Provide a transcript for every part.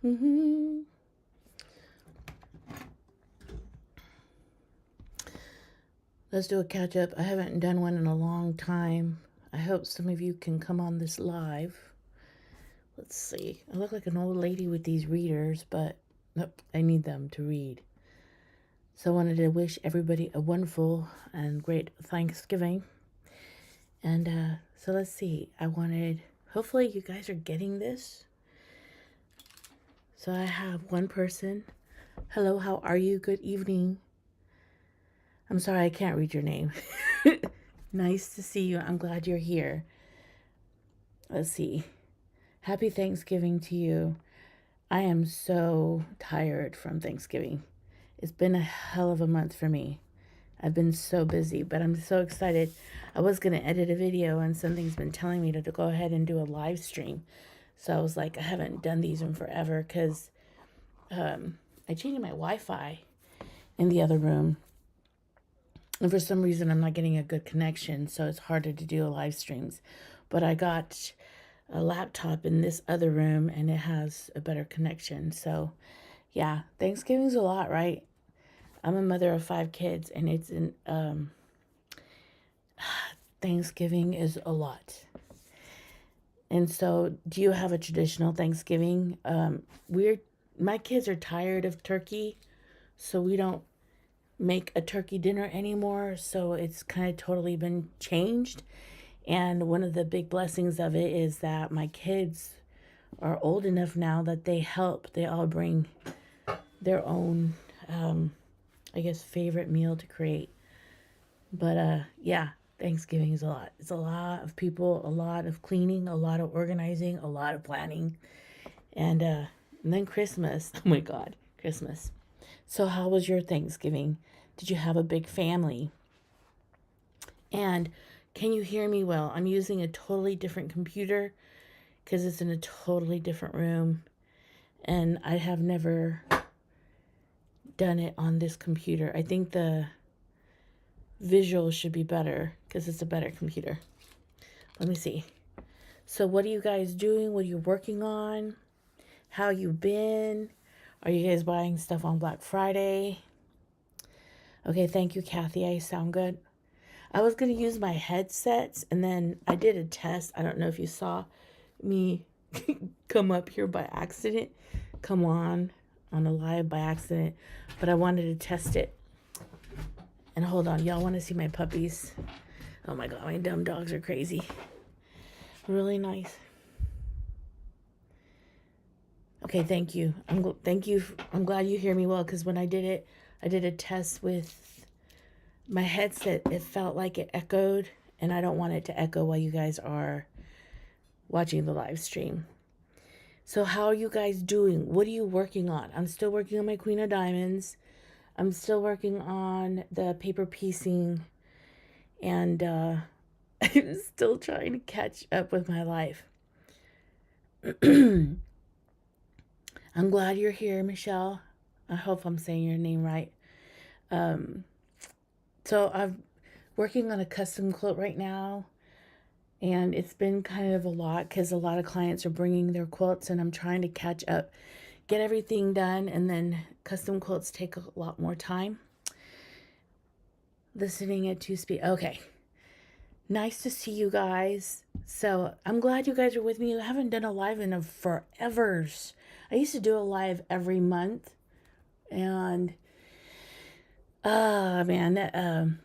Let's do a catch up. I haven't done one in a long time. I hope some of you can come on this live. Let's see. I look like an old lady with these readers, but nope, I need them to read. So I wanted to wish everybody a wonderful and great Thanksgiving. And so let's see. Hopefully you guys are getting this. So I have one person. Hello, how are you? Good evening. I'm sorry, I can't read your name. Nice to see you. I'm glad you're here. Let's see. Happy Thanksgiving to you. I am so tired from Thanksgiving. It's been a hell of a month for me. I've been so busy, but I'm so excited. I was going to edit a video and something's been telling me to go ahead and do a live stream. So I was like, I haven't done these in forever because I changed my Wi-Fi in the other room. And for some reason, I'm not getting a good connection, so it's harder to do live streams. But I got a laptop in this other room, and it has a better connection. So, yeah, Thanksgiving's a lot, right? I'm a mother of 5 kids, and Thanksgiving is a lot. And so, do you have a traditional Thanksgiving? My kids are tired of turkey, so we don't make a turkey dinner anymore, so it's kind of totally been changed. And one of the big blessings of it is that my kids are old enough now that they all bring their own I guess favorite meal to create. But yeah, Thanksgiving is a lot. It's a lot of people, a lot of cleaning, a lot of organizing, a lot of planning. And then Christmas. Oh my God, Christmas. So how was your Thanksgiving? Did you have a big family? And can you hear me well? I'm using a totally different computer because it's in a totally different room. And I have never done it on this computer. I think the visual should be better because it's a better computer. Let me see. So what are you guys doing? What are you working on? How you been? Are you guys buying stuff on Black Friday? Okay, thank you, Kathy. I sound good. I was going to use my headsets, and then I did a test. I don't know if you saw me come up here by accident. Come on a live by accident. But I wanted to test it. And hold on, y'all want to see my puppies? Oh my God, my dumb dogs are crazy. Really nice. Okay, thank you. Thank you. I'm glad you hear me well, because when I did it, I did a test with my headset. It felt like it echoed, and I don't want it to echo while you guys are watching the live stream. So how are you guys doing? What are you working on? I'm still working on my Queen of Diamonds. I'm still working on the paper piecing, and I'm still trying to catch up with my life. I'm glad you're here, Michelle. I hope I'm saying your name right. So I'm working on a custom quilt right now, and it's been kind of a lot because a lot of clients are bringing their quilts, and I'm trying to catch up, get everything done, and then custom quilts take a lot more time. Listening at 2 speed. Okay. Nice to see you guys. So I'm glad you guys are with me. I haven't done a live in a forevers. I used to do a live every month, and man,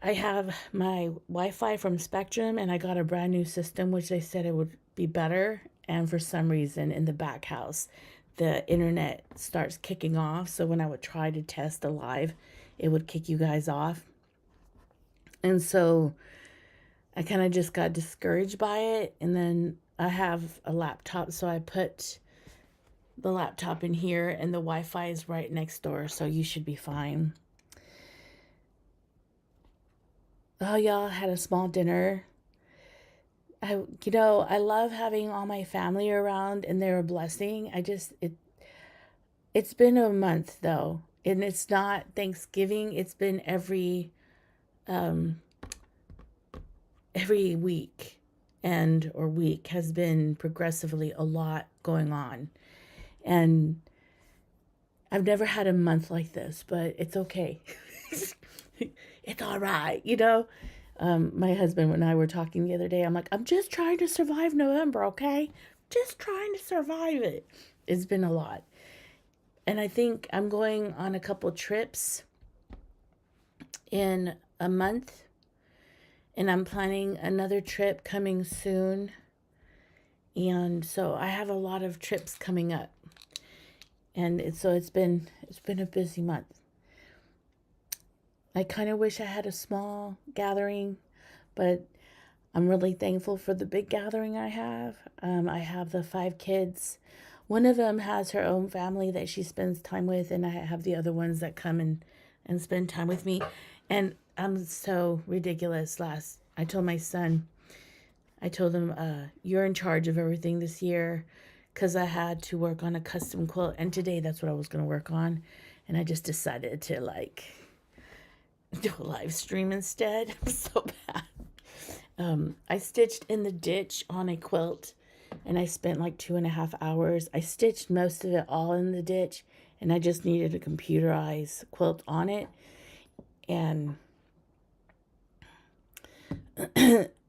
I have my Wi-Fi from Spectrum, and I got a brand new system, which they said it would be better. And for some reason, in the back house, the internet starts kicking off. So when I would try to test a live, it would kick you guys off. And so I kind of just got discouraged by it. And then I have a laptop, so I put the laptop in here, and the Wi-Fi is right next door, so you should be fine. Oh, y'all had a small dinner. I love having all my family around, and they're a blessing. It's been a month though, and it's not Thanksgiving. It's been every week or week has been progressively a lot going on. And I've never had a month like this, but it's okay. It's all right, you know? My husband and I were talking the other day. I'm like, I'm just trying to survive November, okay? Just trying to survive it. It's been a lot. And I think I'm going on a couple trips in a month. And I'm planning another trip coming soon. And so I have a lot of trips coming up. And it's been a busy month. I kind of wish I had a small gathering, but I'm really thankful for the big gathering I have. I have the 5 kids. One of them has her own family that she spends time with, and I have the other ones that come and spend time with me. And I'm so ridiculous. I told my son, I told him, you're in charge of everything this year, because I had to work on a custom quilt. And today that's what I was going to work on. And I just decided to do a live stream instead. I'm so bad. I stitched in the ditch on a quilt, and I spent like 2.5 hours. I stitched most of it all in the ditch, and I just needed a computerized quilt on it. And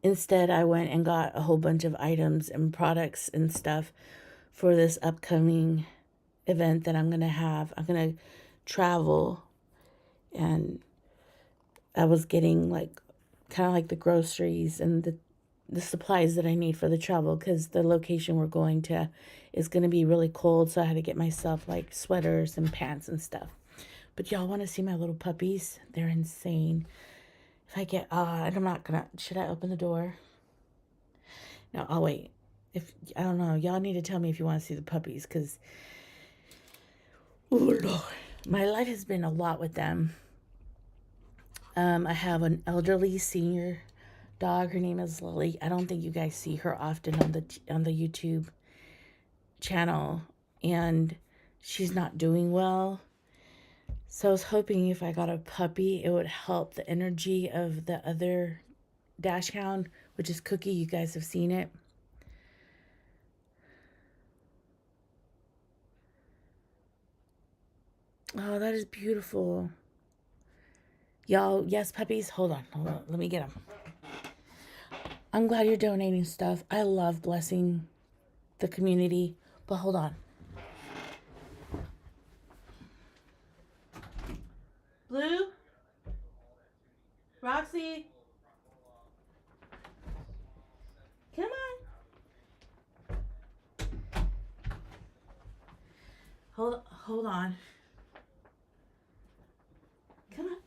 instead, I went and got a whole bunch of items and products and stuff for this upcoming event that I'm going to have. I'm going to travel, and I was getting kind of like the groceries and the supplies that I need for the travel, because the location we're going to is going to be really cold. So I had to get myself like sweaters and pants and stuff. But y'all want to see my little puppies? They're insane. If I get, I'm not going to, should I open the door? No, I'll wait. I don't know. Y'all need to tell me if you want to see the puppies, because, oh Lord, my life has been a lot with them. I have an elderly senior dog. Her name is Lily. I don't think you guys see her often on the YouTube channel, and she's not doing well. So I was hoping if I got a puppy, it would help the energy of the other dash hound, which is Cookie. You guys have seen it. Oh, that is beautiful. Y'all, yes, puppies. Hold on. Let me get them. I'm glad you're donating stuff. I love blessing the community. But hold on. Blue? Roxy? Come on. Hold on. Come on.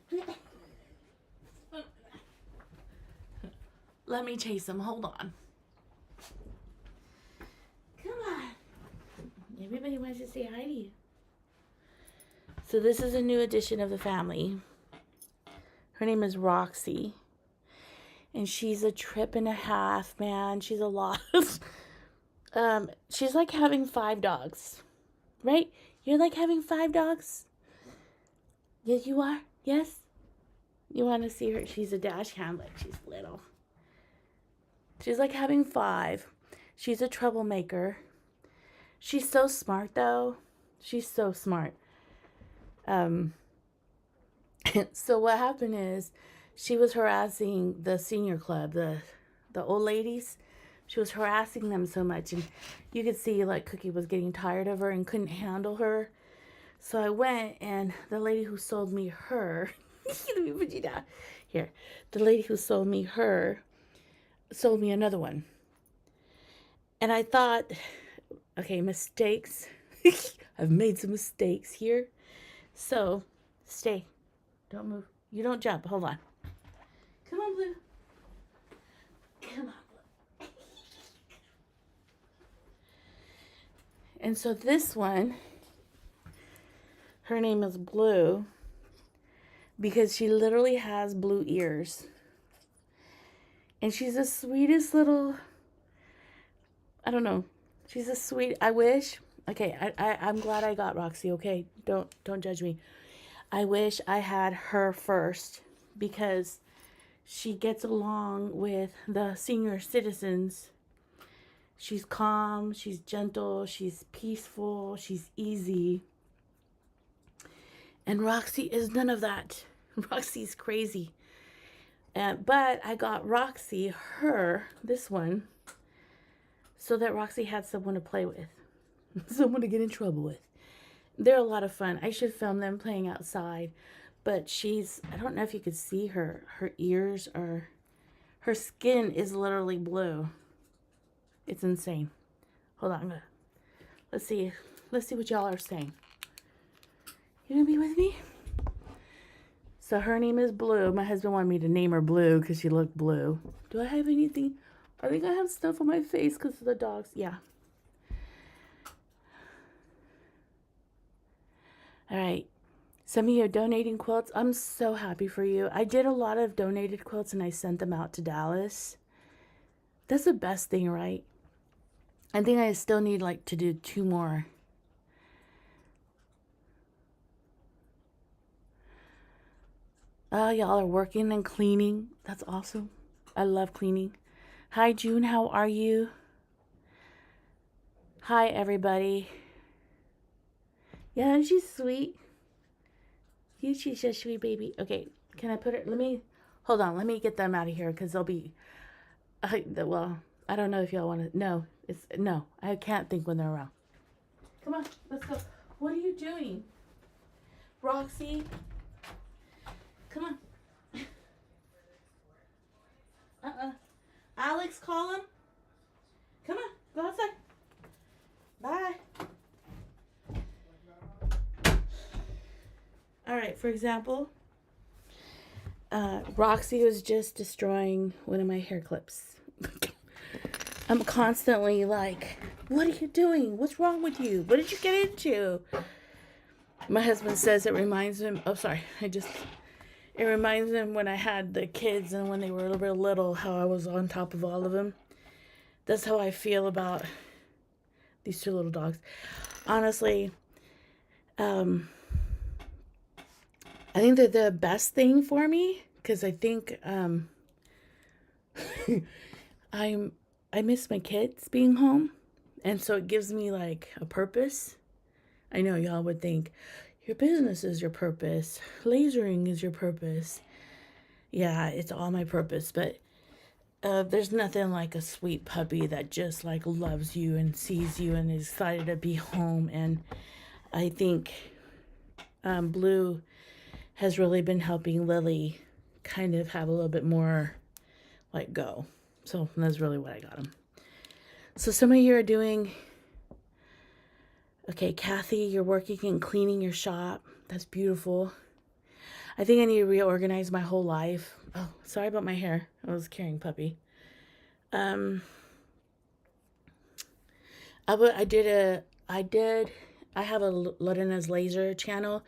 Let me chase him. Hold on. Come on. Everybody wants to say hi to you. So this is a new addition of the family. Her name is Roxy. And she's a trip and a half, man. She's a lot. She's like having 5 dogs. Right? You're like having 5 dogs? Yes, you are? Yes? You want to see her? She's a dash hound, like she's little. She's like having 5. She's a troublemaker. She's so smart, though. She's so smart. So what happened is she was harassing the senior club, the old ladies. She was harassing them so much, and you could see like Cookie was getting tired of her and couldn't handle her. So I went, and the lady who sold me her, let me put you down here. The lady who sold me her sold me another one, and I thought, okay, mistakes. I've made some mistakes here, so stay. Don't move. You don't jump. Hold on. Come on, Blue. Come on, Blue. And so this one, her name is Blue because she literally has blue ears. And she's the sweetest little, I don't know. She's a sweet, I wish. Okay, I'm glad I got Roxy, okay? Don't judge me. I wish I had her first because she gets along with the senior citizens. She's calm, she's gentle, she's peaceful, she's easy. And Roxy is none of that. Roxy's crazy. But I got Roxy, this one, so that Roxy had someone to play with. Someone to get in trouble with. They're a lot of fun. I should film them playing outside. But I don't know if you could see her. Her ears are, her skin is literally blue. It's insane. Hold on, let's see what y'all are saying. You gonna be with me? So her name is Blue. My husband wanted me to name her Blue because she looked blue. Do I have anything? Are they gonna have stuff on my face because of the dogs? Yeah. All right. Some of you are donating quilts. I'm so happy for you. I did a lot of donated quilts and I sent them out to Dallas. That's the best thing, right? I think I still need to do 2 more. Y'all are working and cleaning. That's awesome. I love cleaning. Hi, June. How are you? Hi, everybody. Yeah, she's sweet. She's a sweet baby. Okay, can I put her? Hold on. Let me get them out of here because they'll be, well, I don't know if y'all want to, no, I can't think when they're around. Come on, let's go. What are you doing? Roxy? Come on. Alex, call him. Come on, go outside. Bye. All right, for example, Roxy was just destroying one of my hair clips. I'm constantly like, what are you doing? What's wrong with you? What did you get into? My husband says it reminds him, it reminds him when I had the kids and when they were real little, how I was on top of all of them. That's how I feel about these 2 little dogs. Honestly, I think they're the best thing for me because I think I miss my kids being home, and so it gives me a purpose. I know y'all would think your business is your purpose, lasering is your purpose. Yeah, it's all my purpose, but there's nothing like a sweet puppy that just loves you and sees you and is excited to be home. And I think Blue has really been helping Lily kind of have a little bit more go. So that's really what I got him. So some of you are doing, okay, Kathy, you're working and cleaning your shop. That's beautiful. I think I need to reorganize my whole life. Oh, sorry about my hair. I was carrying puppy. I have a Lorena's Laser channel,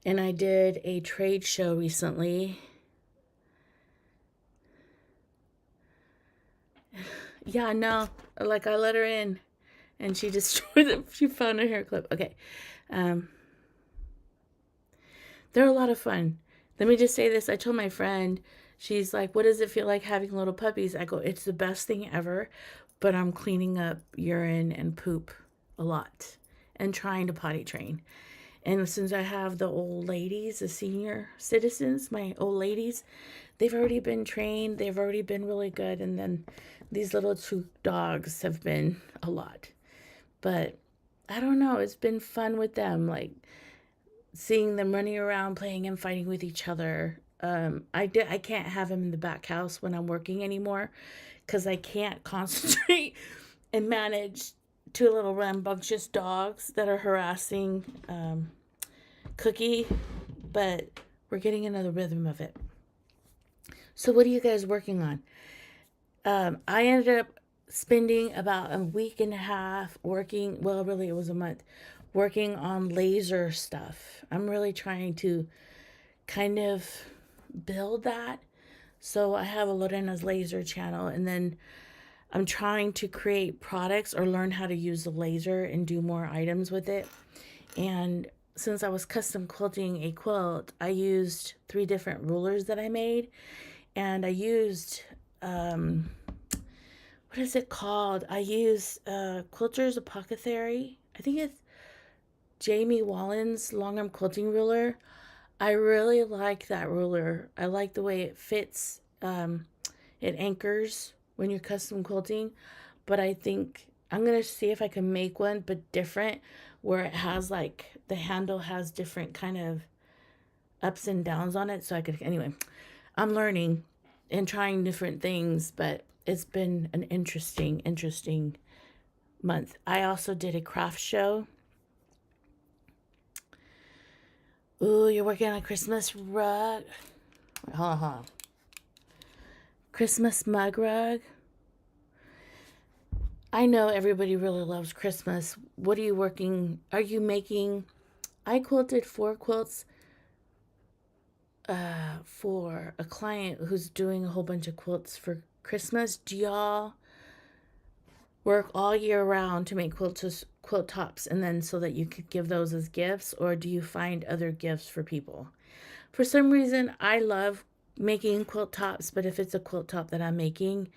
and I did a trade show recently. Yeah, no, I let her in, and she destroyed it. She found a hair clip. Okay. They're a lot of fun. Let me just say this. I told my friend, she's like, what does it feel like having little puppies? I go, it's the best thing ever, but I'm cleaning up urine and poop a lot and trying to potty train. And since I have the old ladies, the senior citizens, my old ladies, they've already been trained. They've already been really good. And then these little 2 dogs have been a lot. But I don't know. It's been fun with them. Seeing them running around, playing and fighting with each other. I can't have them in the back house when I'm working anymore because I can't concentrate and manage 2 little rambunctious dogs that are harassing Cookie, but we're getting another rhythm of it. So what are you guys working on? I ended up spending about a week and a half working, well, really it was a month, working on laser stuff. I'm really trying to kind of build that. So I have a Lorena's Laser channel, and then I'm trying to create products or learn how to use the laser and do more items with it. And since I was custom quilting a quilt, I used 3 different rulers that I made. And I used what is it called? I use Quilter's Apothecary. I think it's Jamie Wallen's Longarm quilting ruler. I really like that ruler. I like the way it fits. It anchors when you're custom quilting. But I think I'm going to see if I can make one, but different, where it has like the handle has different kind of ups and downs on it. So I could, anyway, I'm learning and trying different things, but it's been an interesting month. I also did a craft show. Ooh, you're working on a Christmas rug. Hold on. Christmas mug rug. I know everybody really loves Christmas. What are you working? Are you making? I quilted 4 quilts for a client who's doing a whole bunch of quilts for Christmas. Do y'all work all year round to make quilt tops and then so that you could give those as gifts, or do you find other gifts for people? For some reason, I love making quilt tops, but if it's a quilt top that I'm making,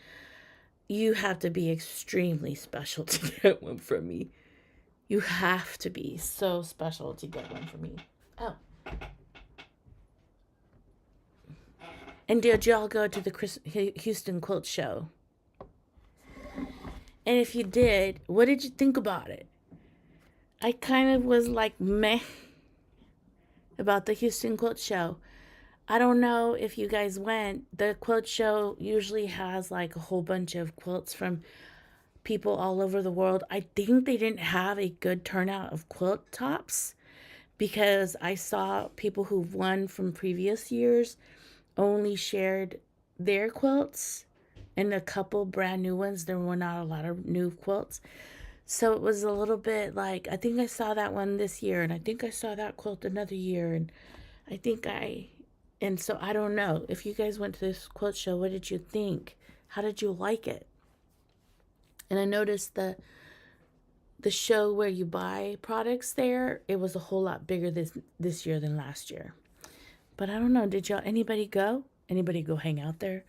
you have to be extremely special to get one from me. You have to be so special to get one from me. Oh. And did y'all go to the Houston Quilt Show? And if you did, what did you think about it? I kind of was like meh about the Houston Quilt Show. I don't know if you guys went. The quilt show usually has like a whole bunch of quilts from people all over the world. I think they didn't have a good turnout of quilt tops because I saw people who've won from previous years only shared their quilts and a couple brand new ones. There were not a lot of new quilts. So it was a little bit like, I think I saw that one this year, and I think I saw that quilt another year, and so I don't know. If you guys went to this quilt show, what did you think? How did you like it? And I noticed the show where you buy products there, it was a whole lot bigger this year than last year. But I don't know. Did anybody go? Anybody go hang out there?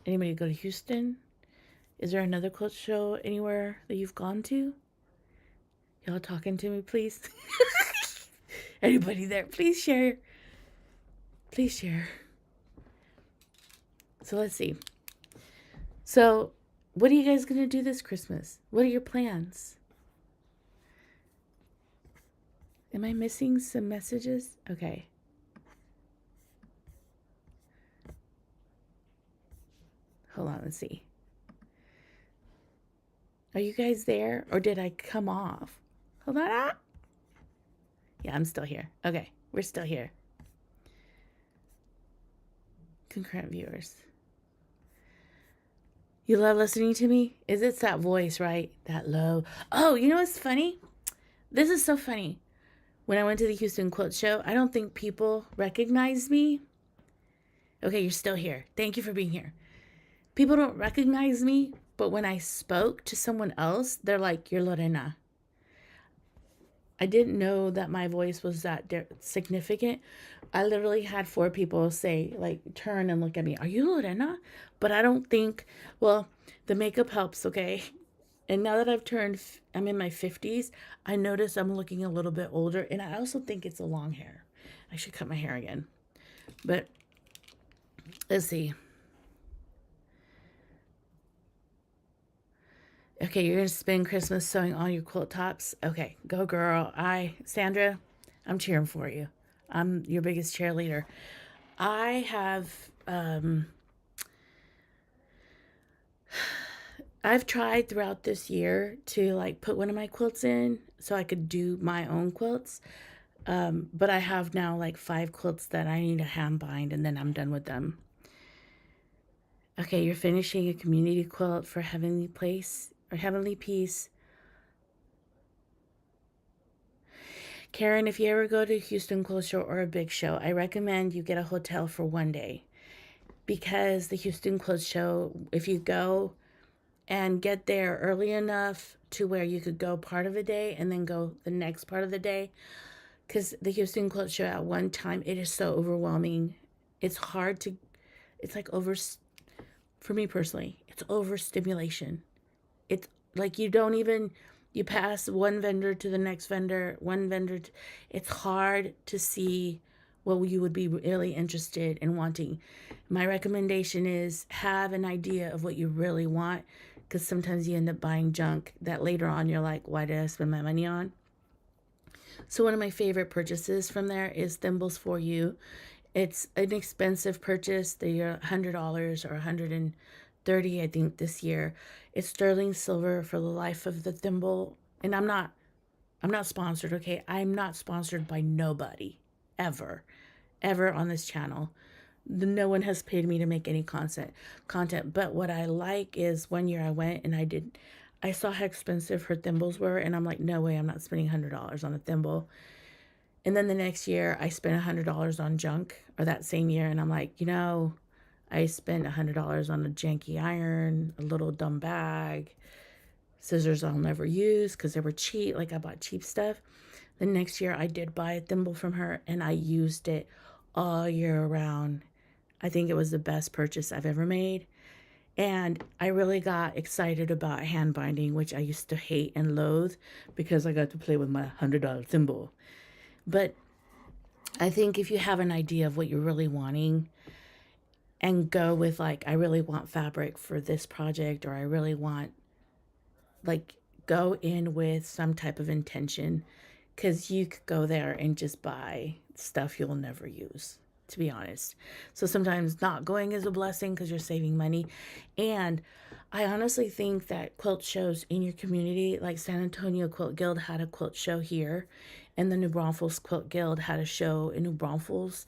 Anybody go to Houston? Is there another quilt show anywhere that you've gone to? Y'all talking to me, please? Anybody there? Please share. Please share. So let's see. So what are you guys going to do this Christmas? What are your plans? Am I missing some messages? Okay. Hold on, let's see. Are you guys there, or did I come off? Hold on. Yeah, I'm still here. Okay, we're still here. Concurrent viewers. You love listening to me? It's that voice, right? That low. Oh, you know what's funny? This is so funny. When I went to the Houston Quilt Show, I don't think people recognized me. Okay, you're still here. Thank you for being here. People don't recognize me, but when I spoke to someone else, they're like, "You're Lorena." I didn't know that my voice was that significant. I literally had 4 people say, like, turn and look at me. "Are you Lorena?" But I don't think, well, the makeup helps, okay? And now that I'm in my 50s, I notice I'm looking a little bit older. And I also think it's the long hair. I should cut my hair again. But let's see. Okay, you're going to spend Christmas sewing all your quilt tops? Okay, go girl. Sandra, I'm cheering for you. I'm your biggest cheerleader. I have, I've tried throughout this year to like put one of my quilts in so I could do my own quilts. But I have now like 5 quilts that I need to hand bind, and then I'm done with them. Okay, you're finishing a community quilt for Heavenly Place or Heavenly Peace. Karen, if you ever go to Houston Quilt Show or a big show, I recommend you get a hotel for one day, because the Houston Quilt Show, if you go and get there early enough to where you could go part of the day and then go the next part of the day, because the Houston Quilt Show at one time, it is so overwhelming. It's hard to, it's like for me personally, it's overstimulation. It's like you don't even, you pass one vendor to the next vendor, it's hard to see what you would be really interested in wanting. My recommendation is have an idea of what you really want, because sometimes you end up buying junk that later on you're like, why did I spend my money on? So one of my favorite purchases from there is Thimbles for You. It's an expensive purchase. They are $100 or $130, I think, this year. It's sterling silver for the life of the thimble. And I'm not sponsored, okay? I'm not sponsored by nobody ever on this channel. No one has paid me to make any content. But what I like is one year I went and I saw how expensive her thimbles were, and I'm like, no way, I'm not spending $100 on a thimble. And then the next year I spent $100 on junk, or that same year, and I'm like, I spent $100 on a janky iron, a little dumb bag, scissors I'll never use because they were cheap. Like, I bought cheap stuff. The next year I did buy a thimble from her, and I used it all year round. I think it was the best purchase I've ever made. And I really got excited about hand binding, which I used to hate and loathe, because I got to play with my $100 thimble. But I think if you have an idea of what you're really wanting and go with, like, I really want fabric for this project, or I really want, like, go in with some type of intention, because you could go there and just buy stuff you'll never use, to be honest. So sometimes not going is a blessing because you're saving money. And I honestly think that quilt shows in your community, like San Antonio Quilt Guild had a quilt show here, and the New Braunfels Quilt Guild had a show in New Braunfels.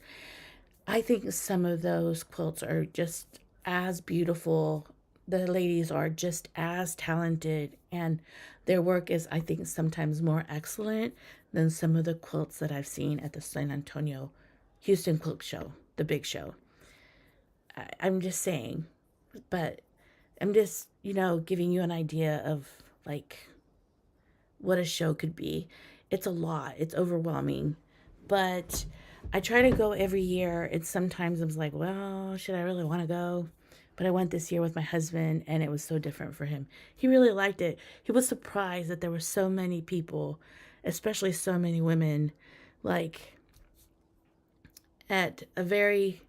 I think some of those quilts are just as beautiful. The ladies are just as talented, and their work is, I think, sometimes more excellent than some of the quilts that I've seen at the San Antonio Houston Quilt Show, the big show. I'm just saying, but I'm just, giving you an idea of, like, what a show could be. It's a lot. It's overwhelming. But I try to go every year. It's sometimes I'm like, well, should I really want to go? But I went this year with my husband, and it was so different for him. He really liked it. He was surprised that there were so many people, especially so many women, like, at a very,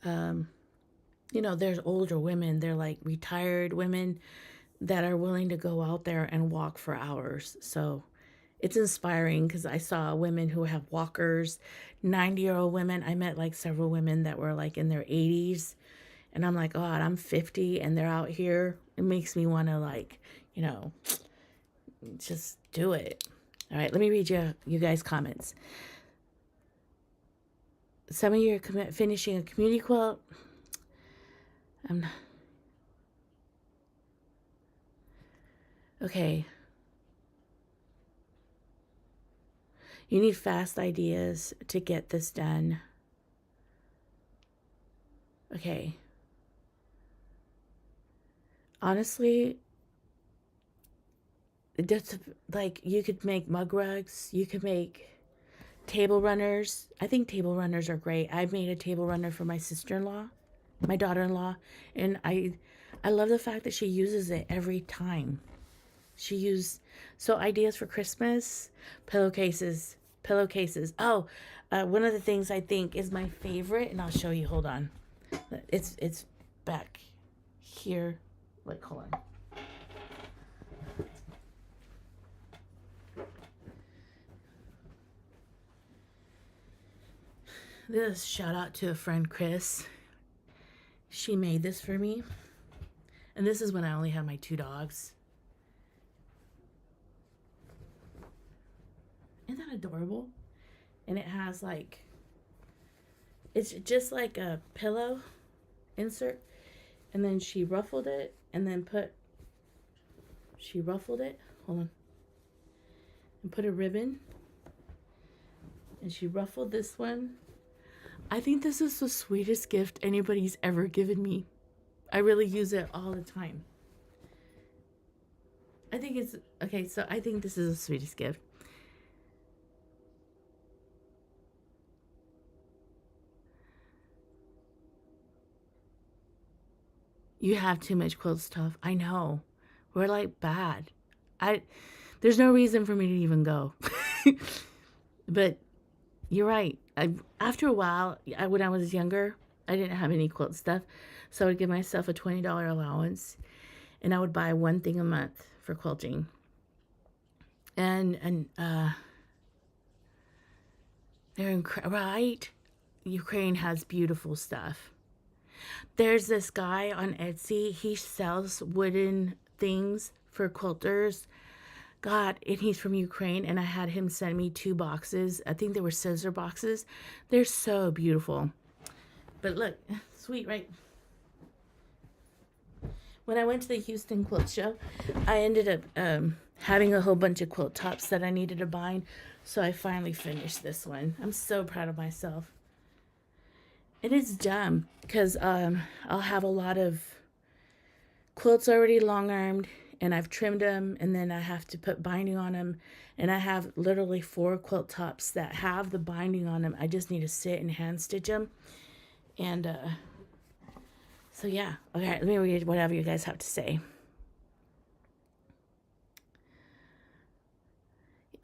there's older women. They're like retired women that are willing to go out there and walk for hours. So it's inspiring, because I saw women who have walkers, 90-year-old women. I met like several women that were like in their 80s. And I'm like, God, I'm 50 and they're out here. It makes me want to, like, just do it. All right, let me read you guys' comments. Some of you are finishing a community quilt. I'm not. Okay. You need fast ideas to get this done. Okay. Honestly, just like, you could make mug rugs, you could make table runners. I think table runners are great. I've made a table runner for my sister-in-law, my daughter-in-law, and I love the fact that she uses it every time. So ideas for Christmas, pillowcases. Oh, one of the things I think is my favorite, and I'll show you. Hold on, it's back here. Like, hold on. This shout out to a friend, Chris. She made this for me, and this is when I only had my 2 dogs. Isn't that adorable? And it has, like, it's just like a pillow insert, and then she ruffled it, and then hold on, and put a ribbon, and she ruffled this one. I think this is the sweetest gift anybody's ever given me. I really use it all the time. I think it's, okay, so I think this is the sweetest gift. You have too much quilt stuff. I know. We're like bad. There's no reason for me to even go. But you're right. After a while, when I was younger, I didn't have any quilt stuff. So I would give myself a $20 allowance and I would buy one thing a month for quilting. And they're right. Ukraine has beautiful stuff. There's this guy on Etsy. He sells wooden things for quilters. God, and he's from Ukraine, and I had him send me 2 boxes. I think they were scissor boxes. They're so beautiful. But look, sweet, right? When I went to the Houston Quilt Show, I ended up having a whole bunch of quilt tops that I needed to bind. So I finally finished this one. I'm so proud of myself. It is dumb because I'll have a lot of quilts already long armed and I've trimmed them and then I have to put binding on them. And I have literally 4 quilt tops that have the binding on them. I just need to sit and hand stitch them. And so yeah, okay, let me read whatever you guys have to say.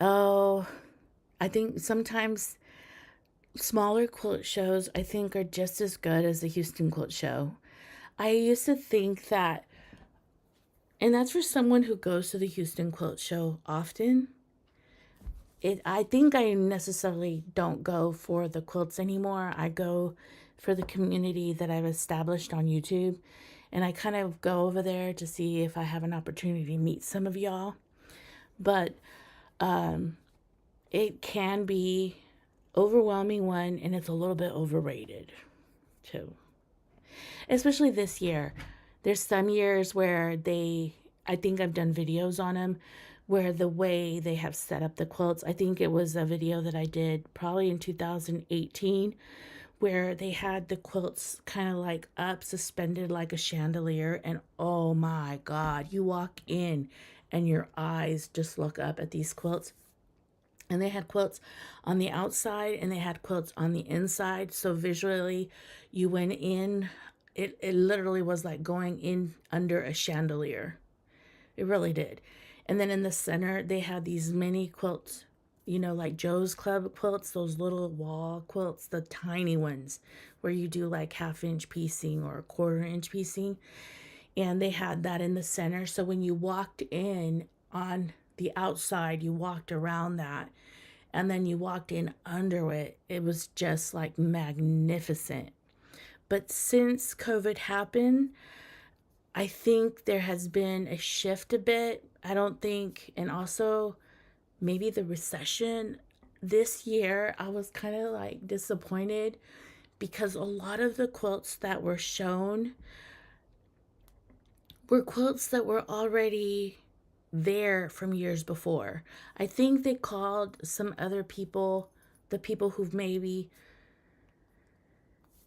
Oh, I think sometimes smaller quilt shows I think are just as good as the Houston Quilt Show. I used to think that, and that's for someone who goes to the Houston Quilt Show often. I think I necessarily don't go for the quilts anymore. I go for the community that I've established on YouTube. And I kind of go over there to see if I have an opportunity to meet some of y'all. But it can be overwhelming one, and it's a little bit overrated too. Especially this year. There's some years where I think I've done videos on them, where the way they have set up the quilts, I think it was a video that I did probably in 2018, where they had the quilts kind of like up, suspended like a chandelier, and oh my God, you walk in and your eyes just look up at these quilts. And they had quilts on the outside and they had quilts on the inside. So visually, you went in, it literally was like going in under a chandelier. It really did. And then in the center, they had these mini quilts, you know, like Joe's Club quilts, those little wall quilts, the tiny ones where you do like 1/2 inch piecing or 1/4 inch piecing. And they had that in the center. So when you walked in on the outside, you walked around that, and then you walked in under it. It was just like magnificent. But since COVID happened, I think there has been a shift a bit. I don't think, and also maybe the recession this year, I was kind of like disappointed because a lot of the quilts that were shown were quilts that were already there from years before. I think they called some other people, the people who've maybe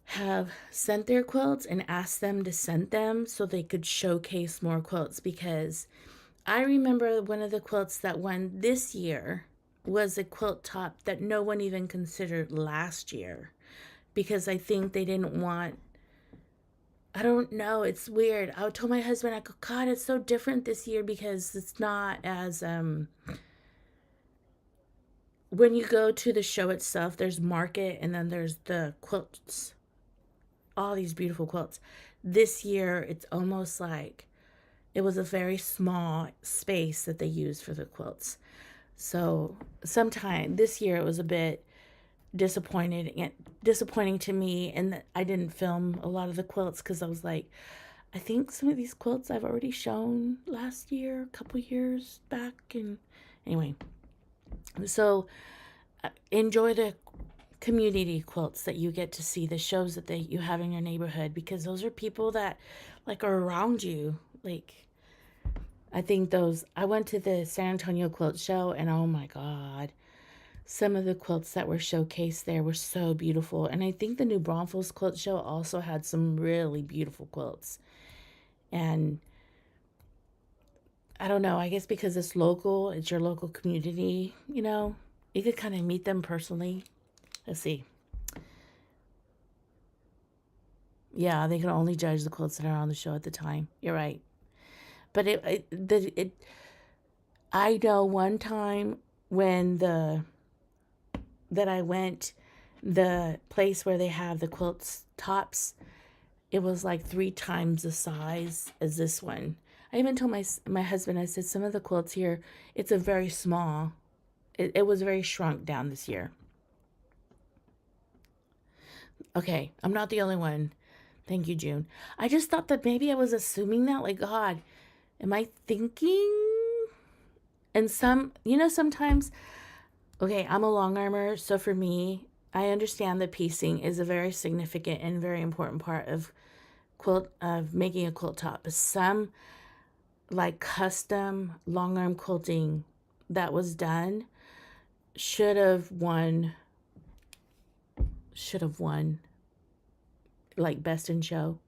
have sent their quilts, and asked them to send them so they could showcase more quilts. Because I remember one of the quilts that won this year was a quilt top that no one even considered last year, because I think they didn't want, I don't know, it's weird. I told my husband, I go, God, it's so different this year because it's not as, when you go to the show itself, there's market and then there's the quilts, all these beautiful quilts. This year, it's almost like it was a very small space that they used for the quilts. So sometime this year, it was a bit disappointing to me, and that I didn't film a lot of the quilts because I was like, I think some of these quilts I've already shown last year, a couple years back. And anyway, so enjoy the community quilts that you get to see, the shows that you have in your neighborhood, because those are people that like are around you. Like, I think I went to the San Antonio Quilt Show, and oh my God, some of the quilts that were showcased there were so beautiful. And I think the New Braunfels Quilt Show also had some really beautiful quilts. And I don't know, I guess because it's local, it's your local community, you know, you could kind of meet them personally. Let's see. Yeah, they can only judge the quilts that are on the show at the time. You're right. But I know one time when that I went, the place where they have the quilts tops, it was like 3 times the size as this one. I even told my husband, I said, some of the quilts here, it's a very small. It was very shrunk down this year. Okay, I'm not the only one. Thank you, June. I just thought that maybe I was assuming that, like, God, am I thinking? And sometimes, okay, I'm a long armor, so for me, I understand that piecing is a very significant and very important part of making a quilt top. Some like custom long arm quilting that was done should have won like best in show.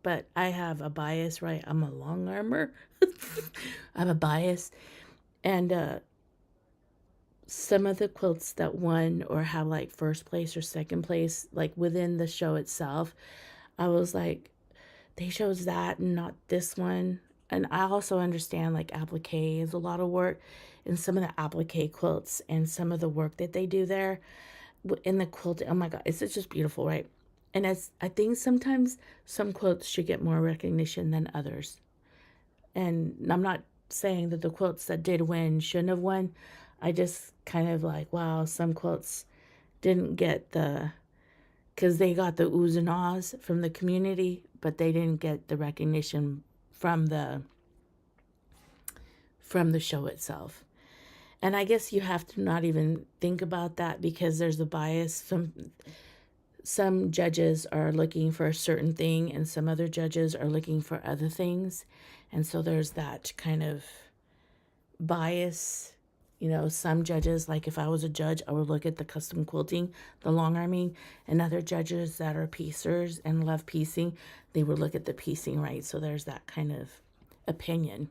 But I have a bias, right? I'm a long armor. I have a bias. And some of the quilts that won or have like first place or second place, like within the show itself, I was like, they chose that and not this one. And I also understand like applique is a lot of work, and some of the applique quilts and some of the work that they do there in the quilt. Oh my God, it's just beautiful, right? And I think sometimes some quilts should get more recognition than others. And I'm not saying that the quilts that did win shouldn't have won. I just kind of like, wow, some quilts didn't get because they got the oohs and ahs from the community, but they didn't get the recognition from the show itself. And I guess you have to not even think about that because there's a bias. Some judges are looking for a certain thing and some other judges are looking for other things. And so there's that kind of bias. Some judges, like if I was a judge, I would look at the custom quilting, the long arming, and other judges that are piecers and love piecing, they would look at the piecing, right? So there's that kind of opinion.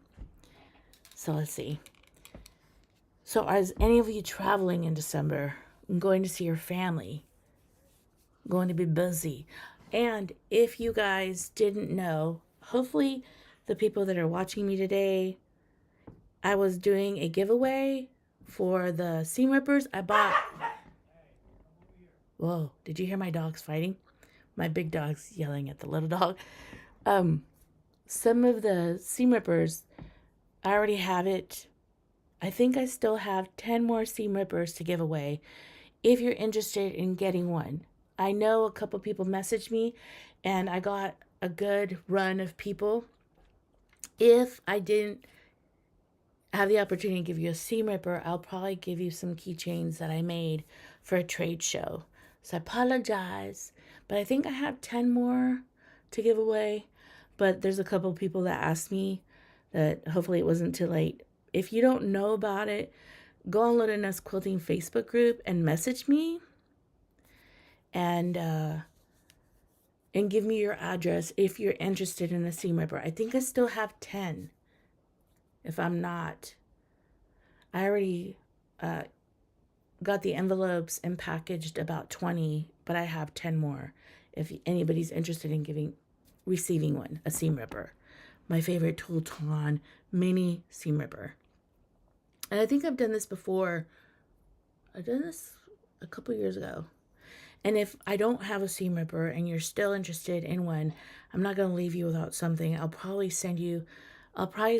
So let's see. So are any of you traveling in December? Going to see your family? Going to be busy? And if you guys didn't know, hopefully the people that are watching me today, I was doing a giveaway for the seam rippers. I bought... Whoa, did you hear my dogs fighting? My big dog's yelling at the little dog. Some of the seam rippers, I already have it. I think I still have 10 more seam rippers to give away if you're interested in getting one. I know a couple people messaged me and I got a good run of people. If I didn't have the opportunity to give you a seam ripper, I'll probably give you some keychains that I made for a trade show. So I apologize, but I think I have 10 more to give away. But there's a couple people that asked me that hopefully it wasn't too late. If you don't know about it, go on Little Nest Quilting Facebook group and message me and give me your address if you're interested in a seam ripper. I think I still have 10. If I'm not, I already got the envelopes and packaged about 20, but I have 10 more. If anybody's interested in receiving one, a seam ripper. My favorite Tulton mini seam ripper. And I think I've done this before. I've done this a couple years ago. And if I don't have a seam ripper and you're still interested in one, I'm not going to leave you without something. I'll probably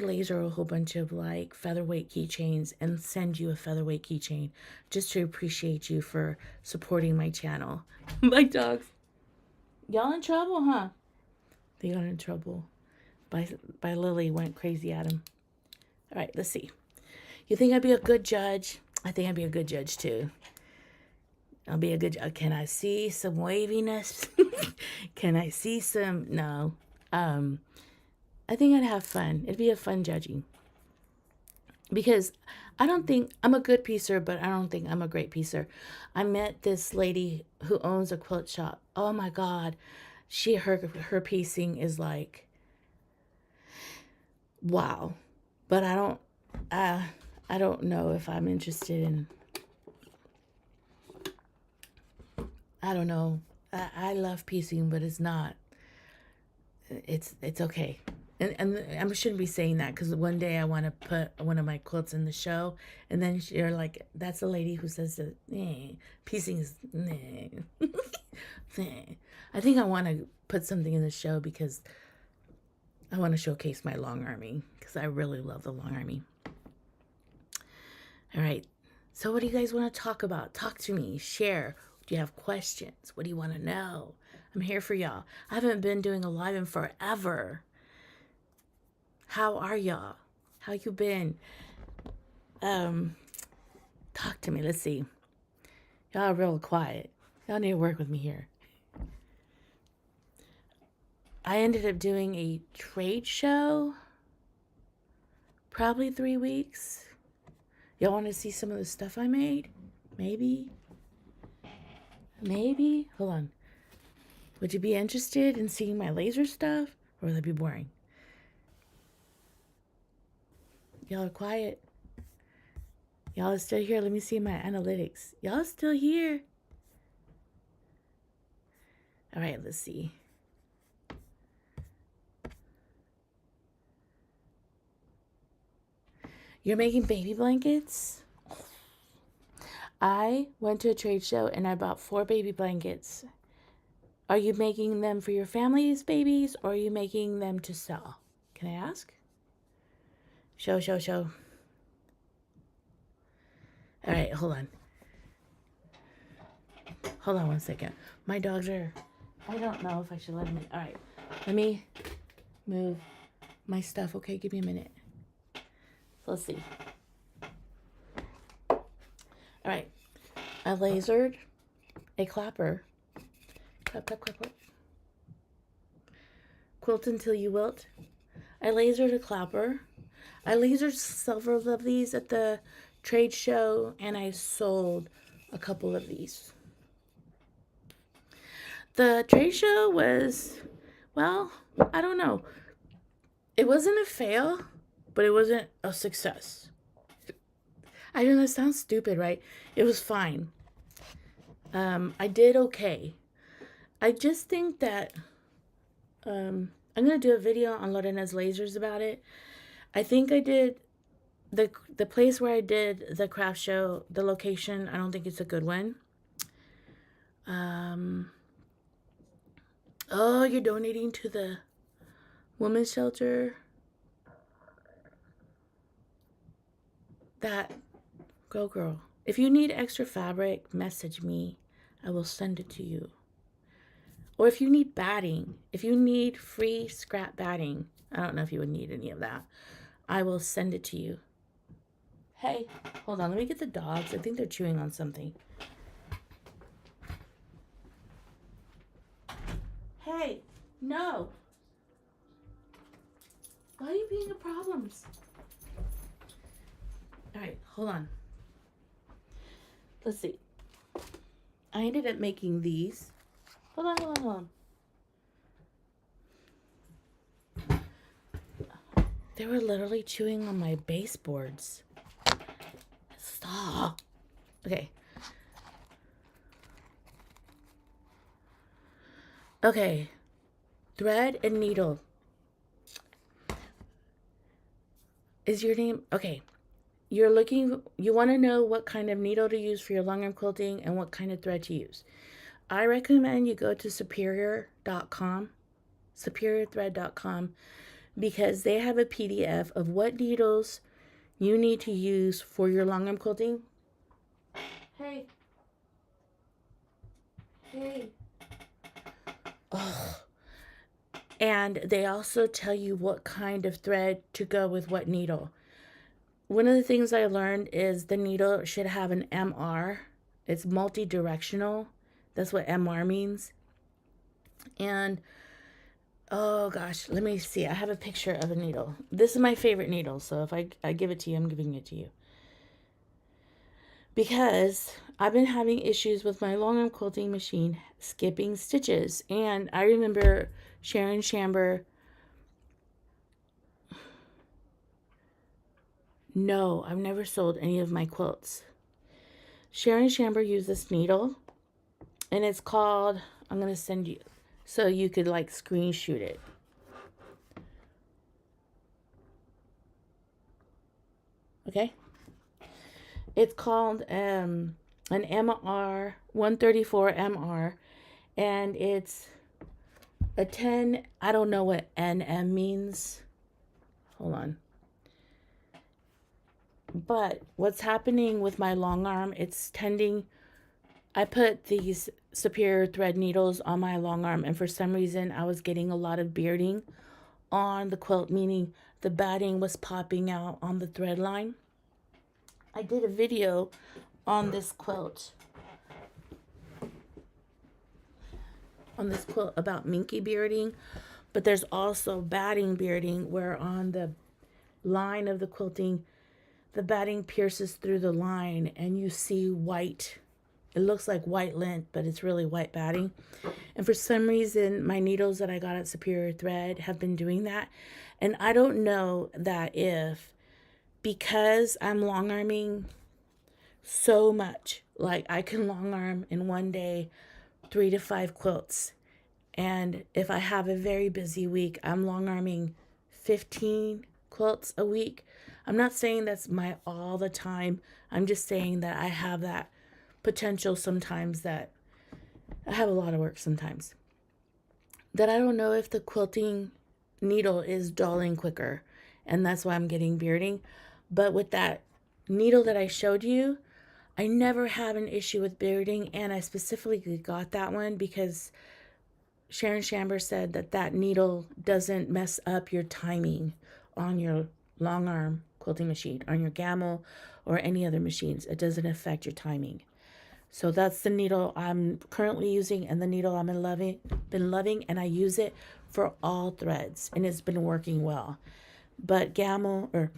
laser a whole bunch of like featherweight keychains and send you a featherweight keychain just to appreciate you for supporting my channel. My dogs. Y'all in trouble, huh? They got in trouble. By Lily went crazy at him. All right, let's see. You think I'd be a good judge? I think I'd be a good judge too. I'll be a good judge. Can I see some waviness? Can I see some? No. I think I'd have fun. It'd be a fun judging. Because I don't think I'm a good piecer, but I don't think I'm a great piecer. I met this lady who owns a quilt shop. Oh my God. Her piecing is like, wow. But I don't know if I'm interested in, I don't know. I love piecing, but it's not. It's okay. And I shouldn't be saying that because one day I want to put one of my quilts in the show, and then you're like, that's the lady who says that piecing is. I think I want to put something in the show because I want to showcase my long arming because I really love the long arming. All right. So what do you guys want to talk about? Talk to me. Share. Do you have questions? What do you want to know? I'm here for y'all. I haven't been doing a live in forever. How are y'all? How you been? Talk to me. Let's see. Y'all are real quiet. Y'all need to work with me here. I ended up doing a trade show. Probably 3 weeks. Y'all want to see some of the stuff I made? Maybe. Hold on. Would you be interested in seeing my laser stuff? Or would that be boring? Y'all are quiet. Y'all are still here. Let me see my analytics. Y'all are still here. All right, let's see. You're making baby blankets? I went to a trade show and I bought 4 baby blankets. Are you making them for your family's babies or are you making them to sell? Can I ask? Show. All right, hold on. Hold on one second. My dogs are... I don't know if I should let them in. All right, let me move my stuff. Okay, give me a minute. Let's see. All right. I lasered a clapper. Clap. Quilt until you wilt. I lasered a clapper. I lasered several of these at the trade show, and I sold a couple of these. The trade show was, well, I don't know. It wasn't a fail, but it wasn't a success. I know that sounds stupid, right? It was fine. I did okay. I just think that I'm going to do a video on Lorena's lasers about it. I think I did the place where I did the craft show, the location, I don't think it's a good one. Oh, you're donating to the women's shelter? That, go girl. If you need extra fabric, message me. I will send it to you. Or if you need batting, if you need free scrap batting, I don't know if you would need any of that. I will send it to you. Hey, hold on. Let me get the dogs. I think they're chewing on something. Hey, no. Why are you being a problem? All right, hold on. Let's see. I ended up making these. Hold on. They were literally chewing on my baseboards. Stop. Okay. Okay. Thread and needle. Is your name... Okay. You want to know what kind of needle to use for your longarm quilting and what kind of thread to use. I recommend you go to superiorthread.com, because they have a PDF of what needles you need to use for your longarm quilting. Hey. Oh. And they also tell you what kind of thread to go with what needle. One of the things I learned is the needle should have an MR. It's multi-directional. That's what MR means. And, oh gosh, let me see. I have a picture of a needle. This is my favorite needle, so if I give it to you, I'm giving it to you. Because I've been having issues with my longarm quilting machine skipping stitches. And I remember Sharon Chamber... No, I've never sold any of my quilts. Sharon Chamber used this needle, and it's called, I'm going to send you, so you could like screenshot it. Okay. It's called an MR 134 MR, and it's a 10. I don't know what NM means. Hold on. But what's happening with my long arm, it's tending. I put these superior thread needles on my long arm, and for some reason I was getting a lot of bearding on the quilt, meaning the batting was popping out on the thread line. I did a video on this quilt about minky bearding, but there's also batting bearding where on the line of the quilting the batting pierces through the line and you see white. It looks like white lint, but it's really white batting. And for some reason, my needles that I got at Superior Thread have been doing that. And I don't know that if, because I'm long arming so much, like I can long arm in one day 3 to 5 quilts. And if I have a very busy week, I'm long arming 15 quilts a week. I'm not saying that's my all the time. I'm just saying that I have that potential sometimes, that I have a lot of work sometimes. That I don't know if the quilting needle is dulling quicker, and that's why I'm getting bearding. But with that needle that I showed you, I never have an issue with bearding, and I specifically got that one because Sharon Chamber said that that needle doesn't mess up your timing on your long arm quilting machine, on your Gamel or any other machines. It doesn't affect your timing. So that's the needle I'm currently using and the needle I'm been loving, and I use it for all threads, and it's been working well. But Gamel, or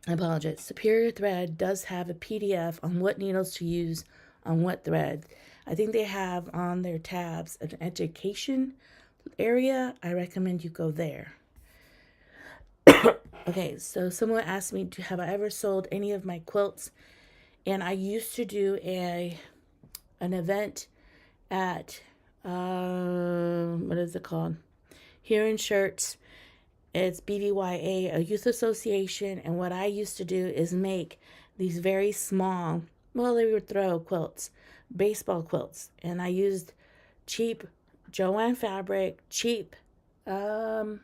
I apologize, Superior Thread does have a PDF on what needles to use on what thread. I think they have on their tabs an education area. I recommend you go there. Okay, so someone asked me, have I ever sold any of my quilts? And I used to do an event at, what is it called? Here in Shirts. It's BVYA, a youth association. And what I used to do is make these very small, well, they would throw quilts, baseball quilts. And I used cheap Joanne fabric, cheap, the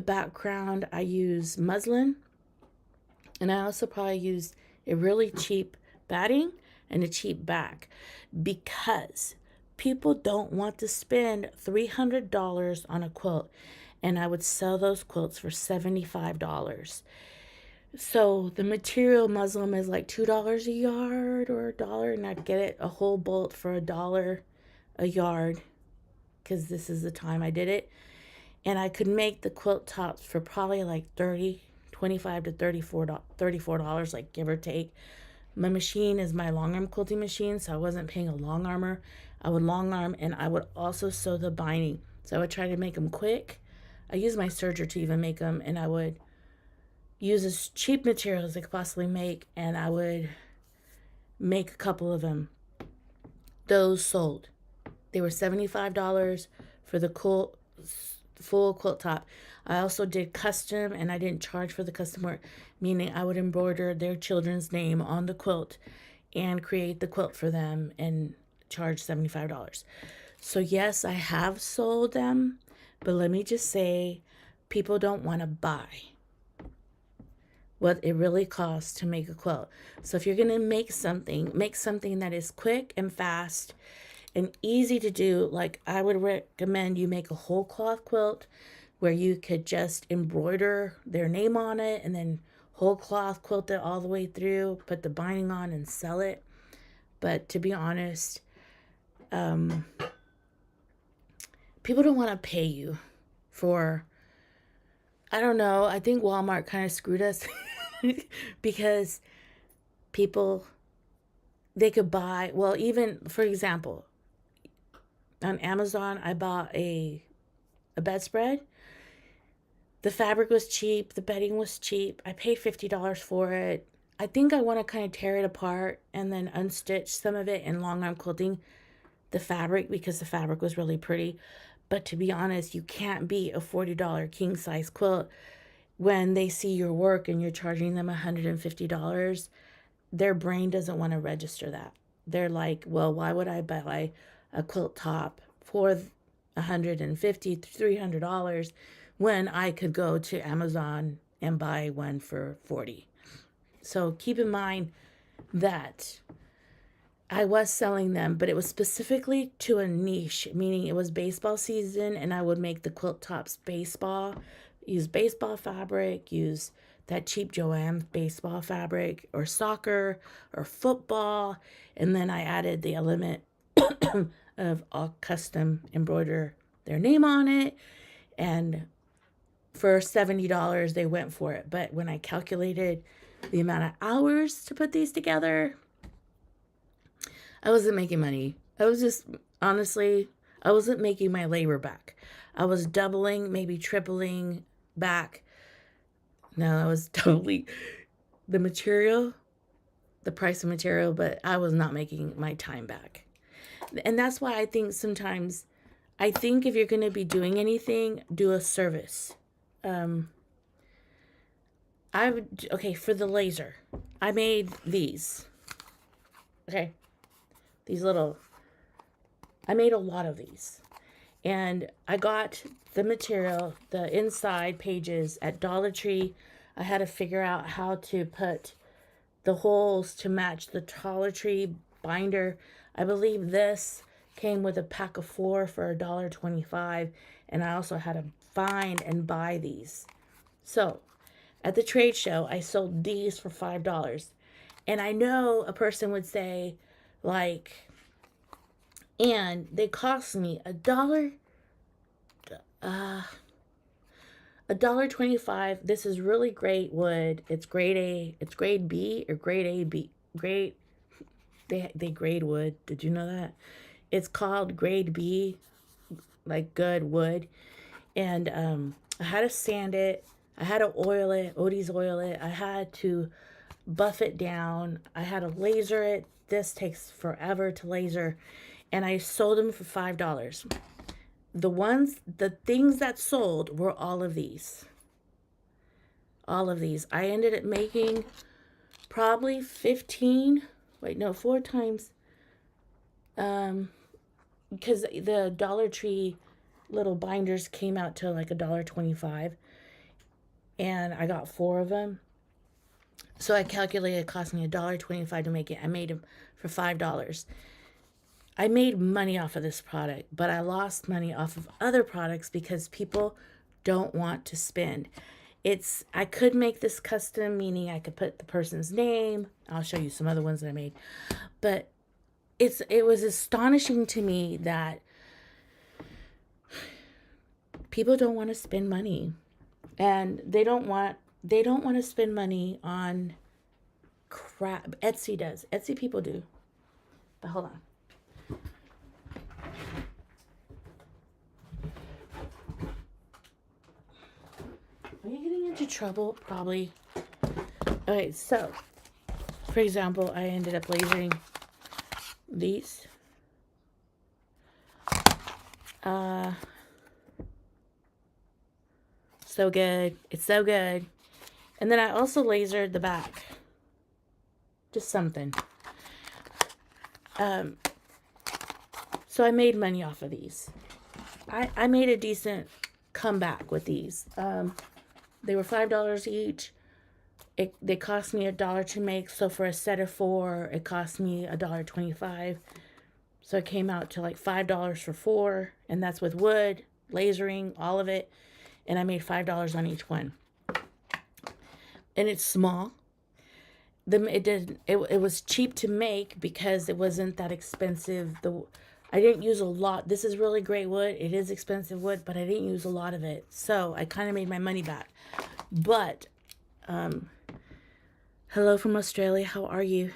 background, I used muslin. And I also probably used a really cheap batting and a cheap back, because people don't want to spend $300 on a quilt, and I would sell those quilts for $75. So the material muslin is like $2 a yard or $1, and I'd get it a whole bolt for $1 a yard, because this is the time I did it. And I could make the quilt tops for probably like $25 to $34, like give or take. My machine is my long arm quilting machine, so I wasn't paying a long armor. I would long arm, and I would also sew the binding. So I would try to make them quick. I use my serger to even make them, and I would use as cheap material as I could possibly make, and I would make a couple of them. Those sold. They were $75 for the full quilt top. I also did custom, and I didn't charge for the custom work, meaning I would embroider their children's name on the quilt and create the quilt for them and charge $75. So yes, I have sold them, but let me just say, people don't want to buy what it really costs to make a quilt. So if you're going to make something that is quick and fast and easy to do. Like, I would recommend you make a whole cloth quilt where you could just embroider their name on it and then whole cloth quilt it all the way through, put the binding on and sell it. But to be honest, people don't want to pay you for, I don't know, I think Walmart kind of screwed us because people, they could buy, well, even, for example, on Amazon, I bought a bedspread. The fabric was cheap. The bedding was cheap. I paid $50 for it. I think I want to kind of tear it apart and then unstitch some of it in long arm quilting the fabric, because the fabric was really pretty. But to be honest, you can't beat a $40 king size quilt when they see your work and you're charging them $150, their brain doesn't want to register that. They're like, well, why would I buy a quilt top for $150 to $300 when I could go to Amazon and buy one for $40? So keep in mind that I was selling them, but it was specifically to a niche, meaning it was baseball season, and I would make the quilt tops baseball, use baseball fabric, use that cheap Joanne baseball fabric, or soccer, or football, and then I added the element of all custom embroider their name on it, and for $70 they went for it. But when I calculated the amount of hours to put these together, I wasn't making money. I was just, honestly, I wasn't making my labor back. I was doubling, maybe tripling back. No, I was doubling the material, the price of material, but I was not making my time back. And that's why I think sometimes, I think if you're going to be doing anything, do a service. Okay, for the laser, I made these. Okay. These little, I made a lot of these. And I got the material, the inside pages at Dollar Tree. I had to figure out how to put the holes to match the Dollar Tree binder. I believe this came with a pack of 4 for $1.25. And I also had to find and buy these. So at the trade show, I sold these for $5. And I know a person would say, like, and they cost me $1.25. This is really great wood. It's grade A. It's grade B or grade A B. Grade. They grade wood. Did you know that? It's called grade B, like good wood. And I had to sand it. I had to oil it. Odie's oil it. I had to buff it down. I had to laser it. This takes forever to laser. And I sold them for $5. The things that sold were all of these. All of these. I ended up making probably 15. Wait, no, 4 times. Because the Dollar Tree little binders came out to like $1.25. And I got 4 of them. So I calculated it cost me $1.25 to make it. I made them for $5. I made money off of this product, but I lost money off of other products because people don't want to spend. I could make this custom, meaning I could put the person's name. I'll show you some other ones that I made. But it was astonishing to me that people don't want to spend money. And they don't want to spend money on crap. Etsy does. Etsy people do. But hold on. Are you getting into trouble? Probably. Okay, so, for example, I ended up lasering these. So good. It's so good. And then I also lasered the back. Just something. So I made money off of these. I made a decent comeback with these. They were $5 each. They cost me $1 to make. So for a set of 4, it cost me $1.25. So it came out to like $5 for 4. And that's with wood, lasering, all of it. And I made $5 on each one. And it's small. It was cheap to make because it wasn't that expensive. I didn't use a lot. This is really great wood. It is expensive wood, but I didn't use a lot of it. So I kind of made my money back. But, hello from Australia. How are you?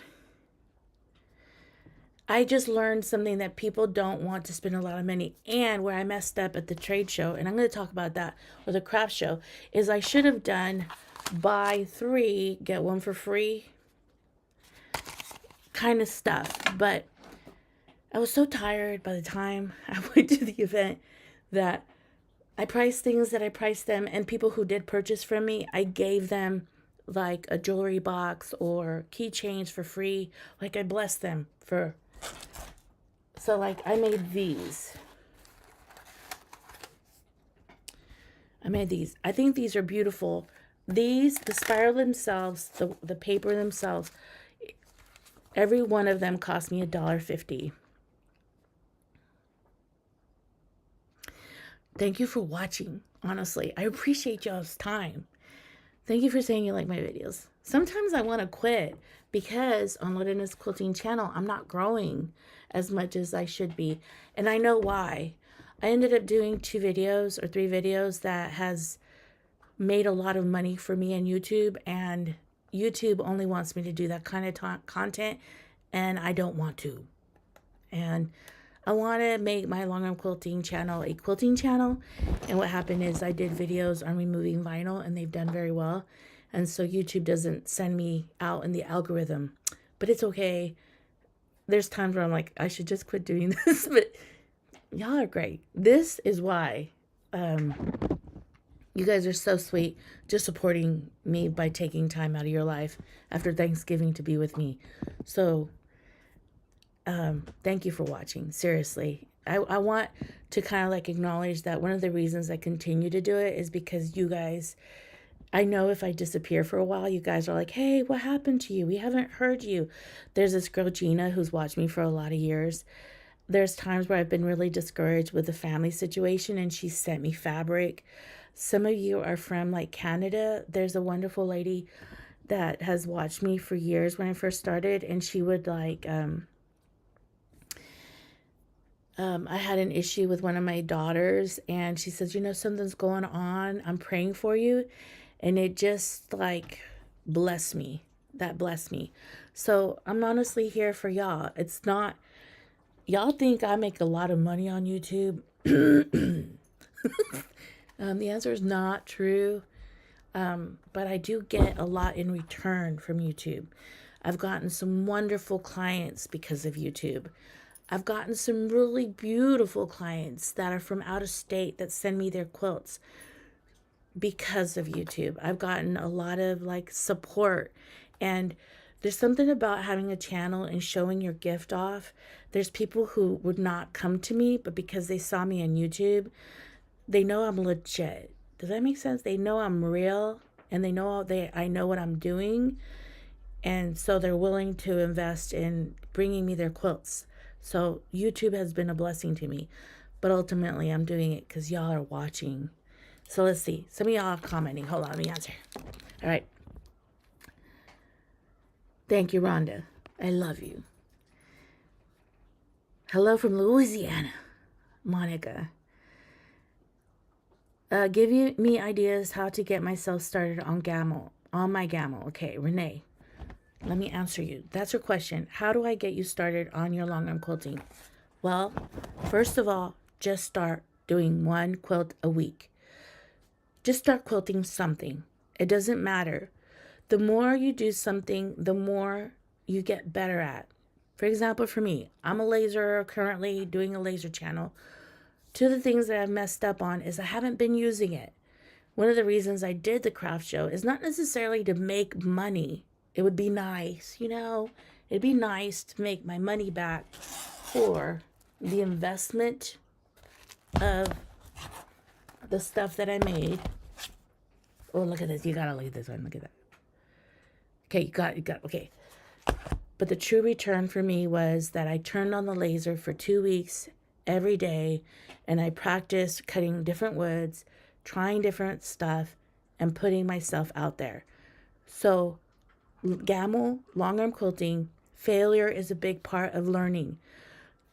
I just learned something that people don't want to spend a lot of money. And where I messed up at the trade show, and I'm going to talk about that, or the craft show, is I should have done buy 3, get 1 for free kind of stuff. But I was so tired by the time I went to the event that I price things that I price them, and people who did purchase from me, I gave them like a jewelry box or keychains for free. Like I blessed them for. So like I made these. I made these. I think these are beautiful. These, the spiral themselves, the paper themselves, every one of them cost me $1.50. Thank you for watching. Honestly, I appreciate y'all's time. Thank you for saying you like my videos. Sometimes I want to quit because on Lorena's Quilting channel, I'm not growing as much as I should be. And I know why. I ended up doing 2 videos or 3 videos that has made a lot of money for me on YouTube. And YouTube only wants me to do that kind of content. And I don't want to. And I want to make my Longarm Quilting channel a quilting channel. And what happened is I did videos on removing vinyl and they've done very well. And so YouTube doesn't send me out in the algorithm. But it's okay. There's times where I'm like, I should just quit doing this. But y'all are great. This is why you guys are so sweet. Just supporting me by taking time out of your life after Thanksgiving to be with me. So thank you for watching. Seriously. I want to kind of like acknowledge that one of the reasons I continue to do it is because you guys, I know if I disappear for a while, you guys are like, hey, what happened to you? We haven't heard you. There's this girl, Gina, who's watched me for a lot of years. There's times where I've been really discouraged with the family situation and she sent me fabric. Some of you are from like Canada. There's a wonderful lady that has watched me for years when I first started, and she would like, I had an issue with one of my daughters and she says, you know, something's going on. I'm praying for you. And it just like blessed me. That blessed me. So I'm honestly here for y'all. It's not, y'all think I make a lot of money on YouTube. The answer is not true. But I do get a lot in return from YouTube. I've gotten some wonderful clients because of YouTube. I've gotten some really beautiful clients that are from out of state that send me their quilts because of YouTube. I've gotten a lot of like support, and there's something about having a channel and showing your gift off. There's people who would not come to me, but because they saw me on YouTube, they know I'm legit. Does that make sense? They know I'm real, and they know I know what I'm doing, and so they're willing to invest in bringing me their quilts. So YouTube has been a blessing to me, but ultimately I'm doing it because y'all are watching. So let's see. Some of y'all are commenting. Hold on, let me answer. All right. Thank you, Rhonda. I love you. Hello from Louisiana, Monica. Give me ideas how to get myself started on my gamel. Okay, Renee. Let me answer you. That's your question. How do I get you started on your longarm quilting? Well, first of all, just start doing 1 quilt a week. Just start quilting something. It doesn't matter. The more you do something, the more you get better at. For example, for me, I'm a laser, currently doing a laser channel. 2 of the things that I've messed up on is I haven't been using it. One of the reasons I did the craft show is not necessarily to make money. It would be nice, you know, it'd be nice to make my money back for the investment of the stuff that I made. Oh, look at this. You gotta look at this one. Look at that. Okay, you got, okay. But the true return for me was that I turned on the laser for 2 weeks every day, and I practiced cutting different woods, trying different stuff, and putting myself out there. So gamel, longarm quilting, failure is a big part of learning.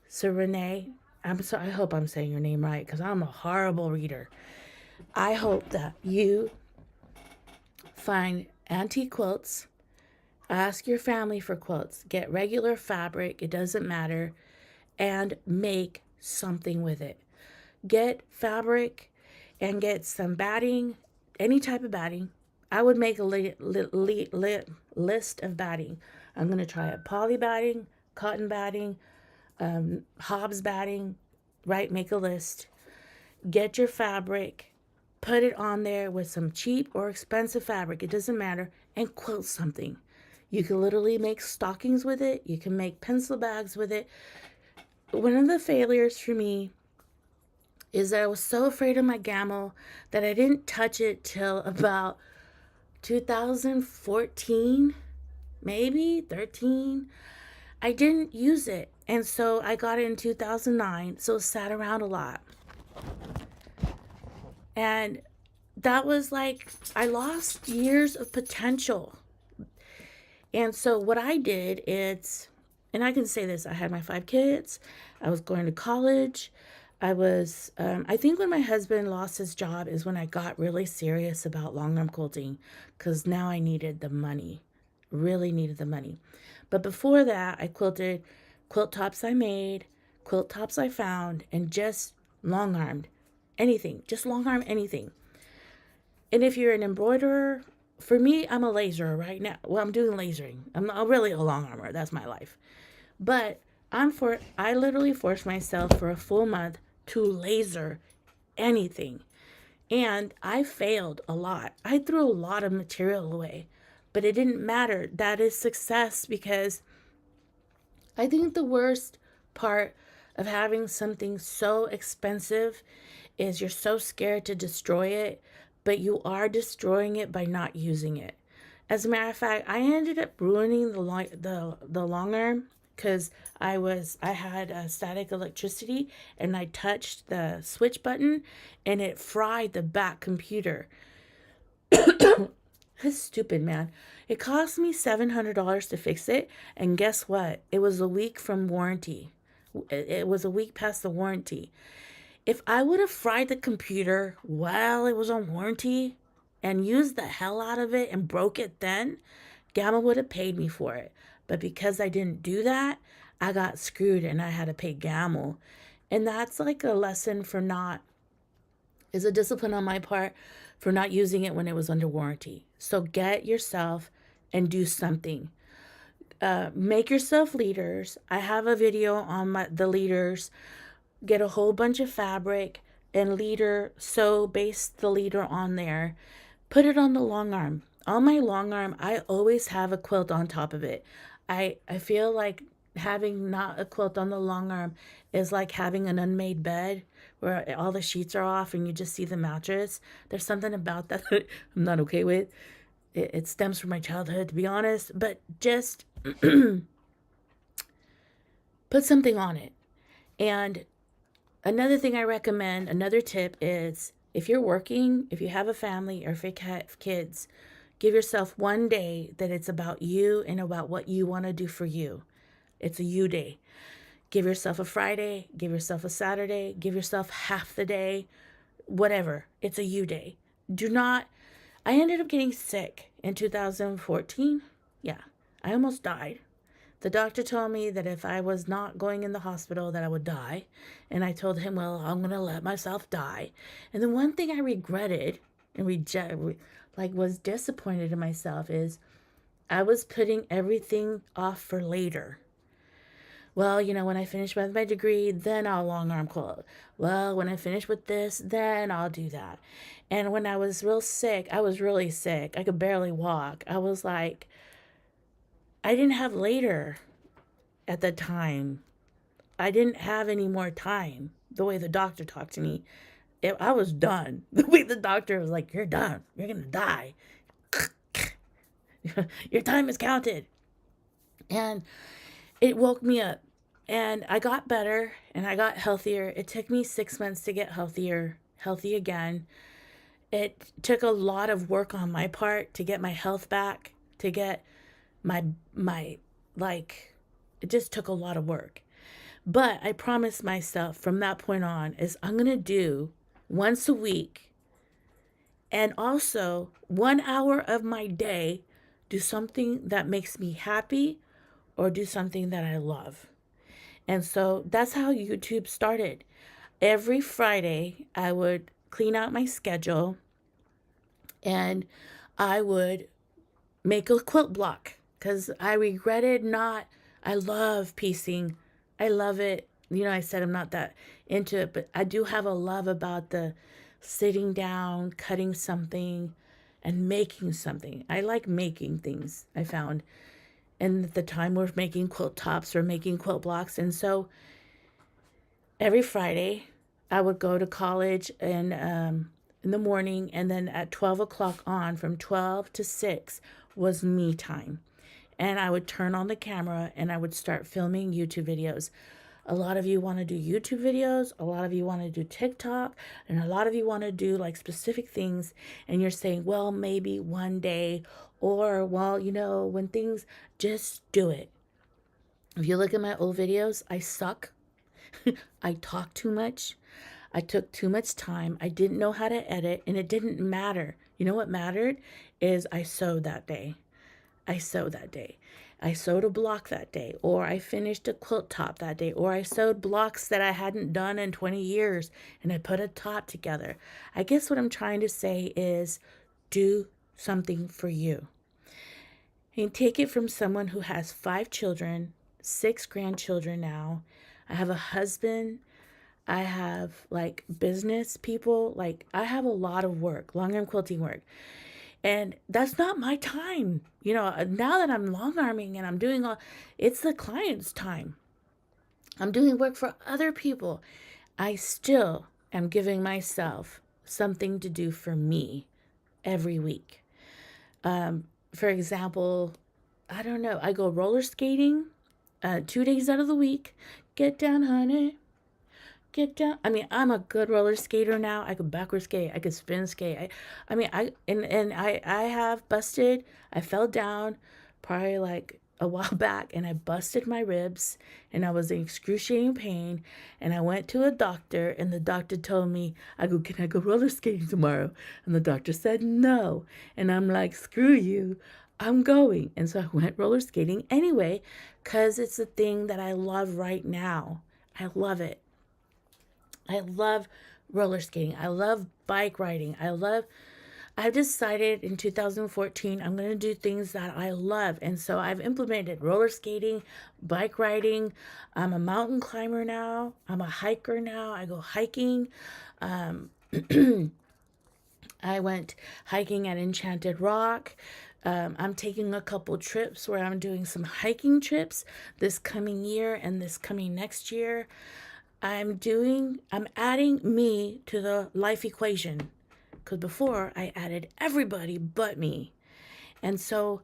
So Renee, I hope I'm saying your name right because I'm a horrible reader. I hope that you find antique quilts, ask your family for quilts, get regular fabric, it doesn't matter, and make something with it. Get fabric and get some batting, any type of batting. I would make a list of batting. I'm going to try it. Poly batting, cotton batting, Hobbs batting, right? Make a list. Get your fabric, put it on there with some cheap or expensive fabric, it doesn't matter, and quilt something. You can literally make stockings with it. You can make pencil bags with it. One of the failures for me is that I was so afraid of my gamma that I didn't touch it till about 2014, maybe 13. I didn't use it. And so I got it in 2009. So it sat around a lot. And that was like, I lost years of potential. And so what I did is, and I can say this, I had my 5 kids. I was going to college. I think when my husband lost his job is when I got really serious about long-arm quilting, because now I needed the money, really needed the money. But before that, I quilted quilt tops I made, quilt tops I found, and just long-armed anything, just long-arm anything. And if you're an embroiderer, for me, I'm a laserer right now. Well, I'm doing lasering. I'm not really a long armer. That's my life. But I literally forced myself for a full month to laser anything. And I failed a lot. I threw a lot of material away, but it didn't matter. That is success, because I think the worst part of having something so expensive is you're so scared to destroy it, but you are destroying it by not using it. As a matter of fact, I ended up ruining the long arm because I had static electricity, and I touched the switch button and it fried the back computer. That's stupid, man. It cost me $700 to fix it, and guess what? It was a week from warranty. It was a week past the warranty. If I would have fried the computer while it was on warranty and used the hell out of it and broke it then, Gamma would have paid me for it. But because I didn't do that, I got screwed and I had to pay Gamma. And that's like a lesson for not, is a discipline on my part for not using it when it was under warranty. So get yourself and do something. Make yourself leaders. I have a video on the leaders. Get a whole bunch of fabric and leader, sew, baste the leader on there. Put it on the long arm. On my long arm, I always have a quilt on top of it. I feel like having not a quilt on the long arm is like having an unmade bed where all the sheets are off and you just see the mattress. There's something about that that I'm not okay with. It stems from my childhood, to be honest, but just put something on it. And another thing I recommend, another tip is, if you're working, if you have a family, or if you have kids, give yourself one day that it's about you and about what you want to do for you. It's a you day. Give yourself a Friday, give yourself a Saturday, give yourself half the day, whatever. It's a you day. I ended up getting sick in 2014. Yeah, I almost died. The doctor told me that if I was not going in the hospital that I would die. And I told him, well, I'm going to let myself die. And the one thing I regretted and was disappointed in myself is I was putting everything off for later. Well, when I finish with my degree, then I'll long arm quilt. Well, when I finish with this, then I'll do that. And when I was real sick, I was really sick. I could barely walk. I was like, I didn't have later at the time. I didn't have any more time. The way the doctor talked to me, I was done. The way the doctor was like, you're done. You're going to die. Your time is counted. And it woke me up. And I got better and I got healthier. It took me 6 months to get healthy again. It took a lot of work on my part to get my health back, to get my it just took a lot of work. But I promised myself from that point on is I'm going to do once a week, and also 1 hour of my day, do something that makes me happy or do something that I love. And so that's how YouTube started. Every Friday, I would clean out my schedule and I would make a quilt block because I regretted not. I love piecing. I love it. I said I'm not that into it, but I do have a love about the sitting down, cutting something, and making something. I like making things, I found. And at the time we're making quilt tops or making quilt blocks. And so every Friday I would go to college and in the morning, and then at 12 o'clock on, from 12 to 6 was me time. And I would turn on the camera and I would start filming YouTube videos. A lot of you want to do YouTube videos, a lot of you want to do TikTok, and a lot of you want to do like specific things. And you're saying, well, maybe one day, or, well, when things, just do it. If you look at my old videos, I suck. I talk too much. I took too much time. I didn't know how to edit, and it didn't matter. You know what mattered is I sewed that day. I sewed that day. I sewed a block that day, or I finished a quilt top that day, or I sewed blocks that I hadn't done in 20 years and I put a top together. I guess what I'm trying to say is do something for you. And take it from someone who has 5 children, 6 grandchildren now. I have a husband. I have like business people. Like I have a lot of work, longarm quilting work. And that's not my time. Now that I'm long arming and I'm doing it's the client's time. I'm doing work for other people. I still am giving myself something to do for me every week. For example, I don't know, I go roller skating 2 days out of the week. Get down, honey. Get down. I mean, I'm a good roller skater now. I could backward skate. I could spin skate. I have busted. I fell down probably like a while back, and I busted my ribs, and I was in excruciating pain. And I went to a doctor, and the doctor told me, can I go roller skating tomorrow? And the doctor said no. And I'm like, screw you. I'm going. And so I went roller skating anyway, because it's a thing that I love right now. I love it. I love roller skating. I love bike riding. I've decided in 2014, I'm going to do things that I love. And so I've implemented roller skating, bike riding. I'm a mountain climber now. I'm a hiker now. I go hiking. I went hiking at Enchanted Rock. I'm taking a couple trips where I'm doing some hiking trips this coming year and this coming next year. I'm adding me to the life equation, because before I added everybody but me. And so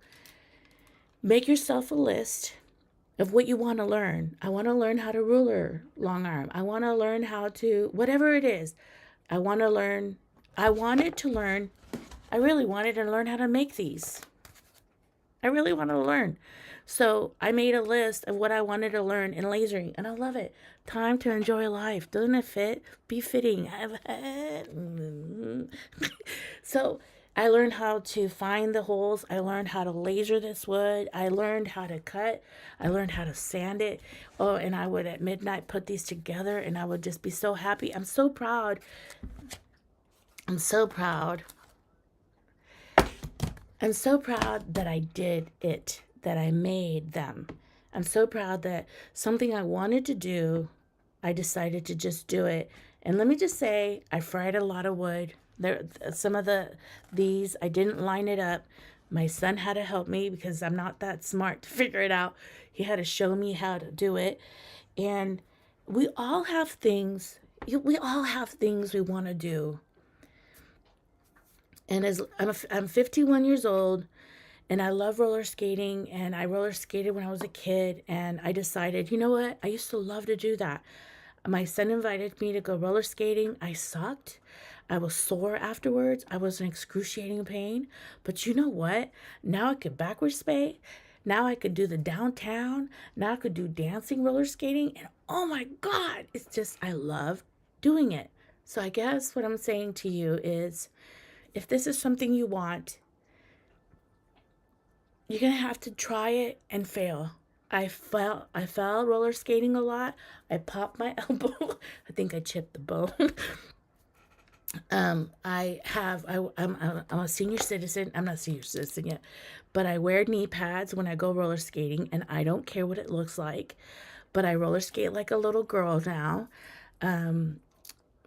make yourself a list of what you want to learn. I want to learn how to ruler long arm. I want to learn how to, whatever it is, I really wanted to learn how to make these. I really wanted to learn. So I made a list of what I wanted to learn in lasering, and I love it. Time to enjoy life. Doesn't it fit? Be fitting. So I learned how to find the holes. I learned how to laser this wood. I learned how to cut. I learned how to sand it. Oh, and I would at midnight put these together, and I would just be so happy. I'm so proud. I'm so proud that I did it, that I made them. I'm so proud that something I wanted to do, I decided to just do it. And let me just say, I fried a lot of wood. Some of these, I didn't line it up. My son had to help me because I'm not that smart to figure it out. He had to show me how to do it. And we all have things we want to do. And I'm 51 years old, and I love roller skating, and I roller skated when I was a kid, and I decided, you know what? I used to love to do that. My son invited me to go roller skating. I sucked. I was sore afterwards. I was in excruciating pain. But you know what? Now I could backwards skate. Now I could do the downtown. Now I could do dancing roller skating. And oh my God, it's just, I love doing it. So I guess what I'm saying to you is, if this is something you want, you're going to have to try it and fail. I fell roller skating a lot. I popped my elbow. I think I chipped the bone. I'm a senior citizen. I'm not a senior citizen yet, but I wear knee pads when I go roller skating, and I don't care what it looks like. but I roller skate like a little girl now.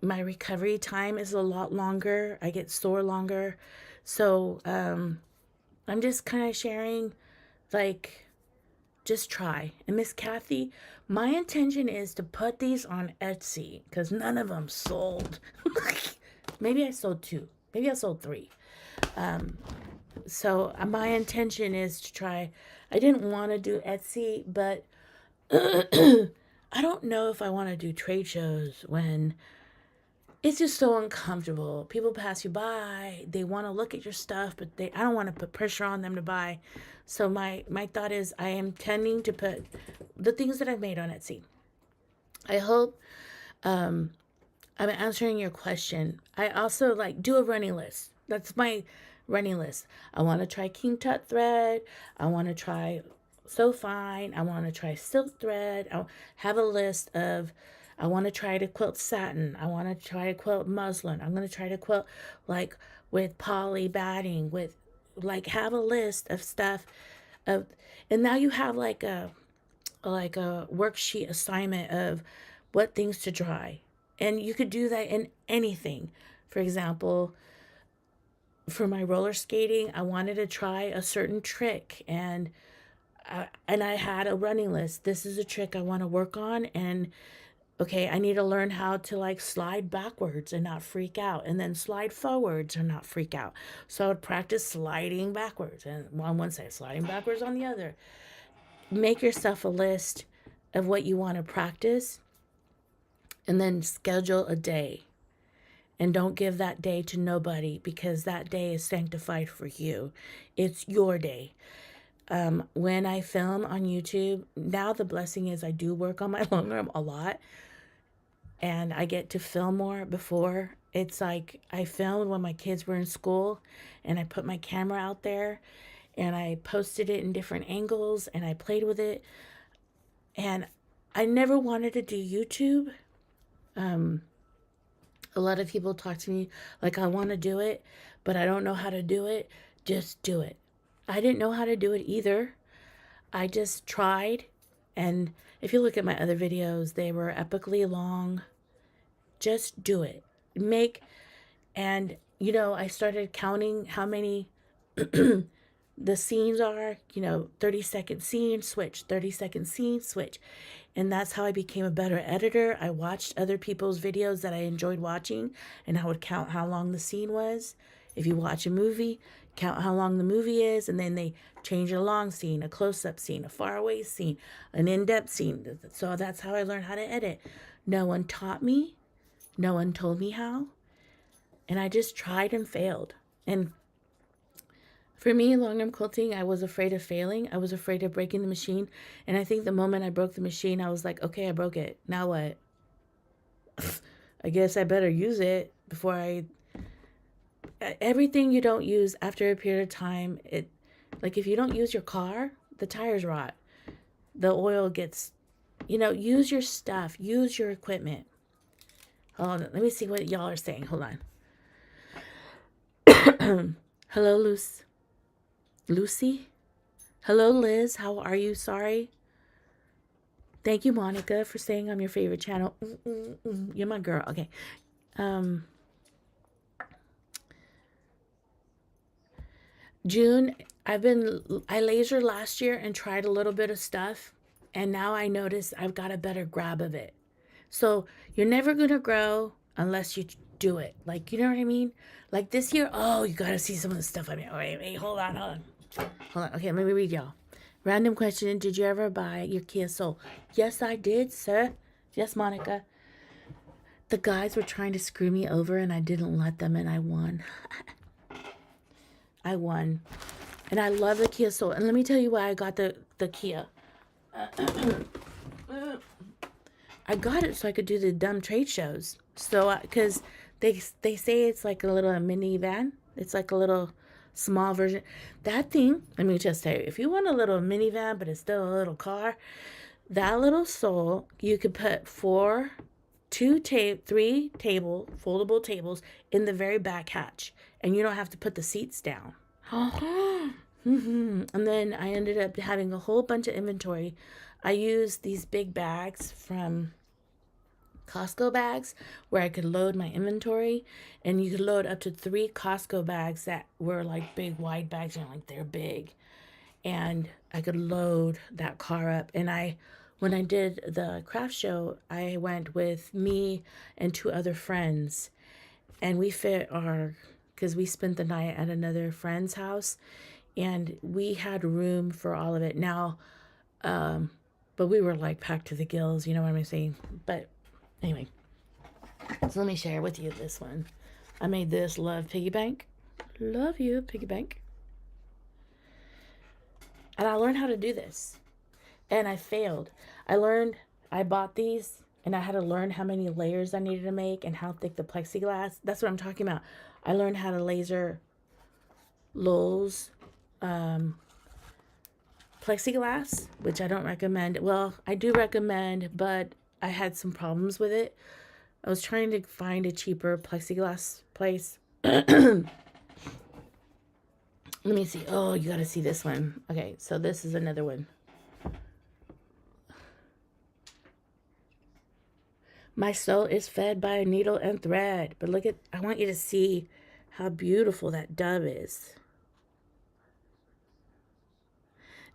My recovery time is a lot longer. I get sore longer. So I'm just kind of sharing, like, just try. And Miss Kathy, my intention is to put these on Etsy because none of them sold. Maybe I sold 2. Maybe I sold 3. So my intention is to try. I didn't want to do Etsy, but I don't know if I want to do trade shows when it's just so uncomfortable. People pass you by, they want to look at your stuff, but I don't want to put pressure on them to buy. So my thought is I am tending to put the things that I've made on Etsy. I hope I'm answering your question. I also like do a running list. That's my running list. I want to try King Tut thread. I want to try So Fine. I want to try silk thread. I have a list of, I want to try to quilt satin. I want to try to quilt muslin. I'm going to try to quilt like with poly batting, with like have a list of stuff of, and now you have like a worksheet assignment of what things to try. And you could do that in anything. For example, for my roller skating, I wanted to try a certain trick, and I had a running list. This is a trick I want to work on, and okay, I need to learn how to like slide backwards and not freak out, and then slide forwards and not freak out. So I would practice sliding backwards, and on one side, sliding backwards on the other. Make yourself a list of what you want to practice, and then schedule a day. And don't give that day to nobody because that day is sanctified for you. It's your day. When I film on YouTube, now the blessing is I do work on my Longarm a lot. And I get to film more. Before, it's like I filmed when my kids were in school. And I put my camera out there. And I posted it in different angles. And I played with it. And I never wanted to do YouTube. A lot of people talk to me like I want to do it, but I don't know how to do it. Just do it. I didn't know how to do it either. I just tried. And if you look at my other videos, they were epically long. Just do it. And I started counting how many the scenes are, 30-second scene, switch, 30-second scene, switch. And that's how I became a better editor. I watched other people's videos that I enjoyed watching, and I would count how long the scene was. If you watch a movie, count how long the movie is, and then they change a long scene, a close-up scene, a faraway scene, an in-depth scene. So that's how I learned how to edit. No one taught me. No one told me how. And I just tried and failed. And for me, longarm quilting, I was afraid of failing. I was afraid of breaking the machine. And I think the moment I broke the machine, I was like, okay, I broke it. Now what? I guess I better use it before everything you don't use after a period of time, like if you don't use your car, the tires rot. The oil gets, use your stuff. Use your equipment. Hold on. Let me see what y'all are saying. Hold on. Hello, Lucy? Hello, Liz. How are you? Sorry. Thank you, Monica, for saying I'm your favorite channel. You're my girl. Okay. June, I lasered last year and tried a little bit of stuff. And now I notice I've got a better grab of it. So you're never going to grow unless you do it. Like, you know what I mean? Like this year, you got to see some of the stuff I made. Wait, hold on. Okay, let me read y'all. Random question. Did you ever buy your Kia Soul? Yes, I did, sir. Yes, Monica. The guys were trying to screw me over and I didn't let them, and I won. I won. And I love the Kia Soul. And let me tell you why I got the Kia. I got it so I could do the dumb trade shows. So, because they say it's like a little minivan. It's like a little small version. That thing, let me just tell you, if you want a little minivan, but it's still a little car, that little soul, you could put 3 foldable tables in the very back hatch. And you don't have to put the seats down. And then I ended up having a whole bunch of inventory. I used these big bags from Costco bags where I could load my inventory, and you could load up to 3 Costco bags that were like big wide bags, like they're big, and I could load that car up. And when I did the craft show, I went with me and 2 other friends, and we fit because we spent the night at another friend's house, and we had room for all of it. Now, but we were like packed to the gills, you know what I'm saying? But anyway, so let me share with you this one. I made this Love Piggy Bank. Love you, Piggy Bank. And I learned how to do this. And I failed. I bought these and I had to learn how many layers I needed to make and how thick the plexiglass. That's what I'm talking about. I learned how to laser Lowe's plexiglass, which I don't recommend. Well, I do recommend, but I had some problems with it. I was trying to find a cheaper plexiglass place. Let me see. Oh, you got to see this one. Okay, so this is another one. My soul is fed by a needle and thread. But look at, I want you to see how beautiful that dove is.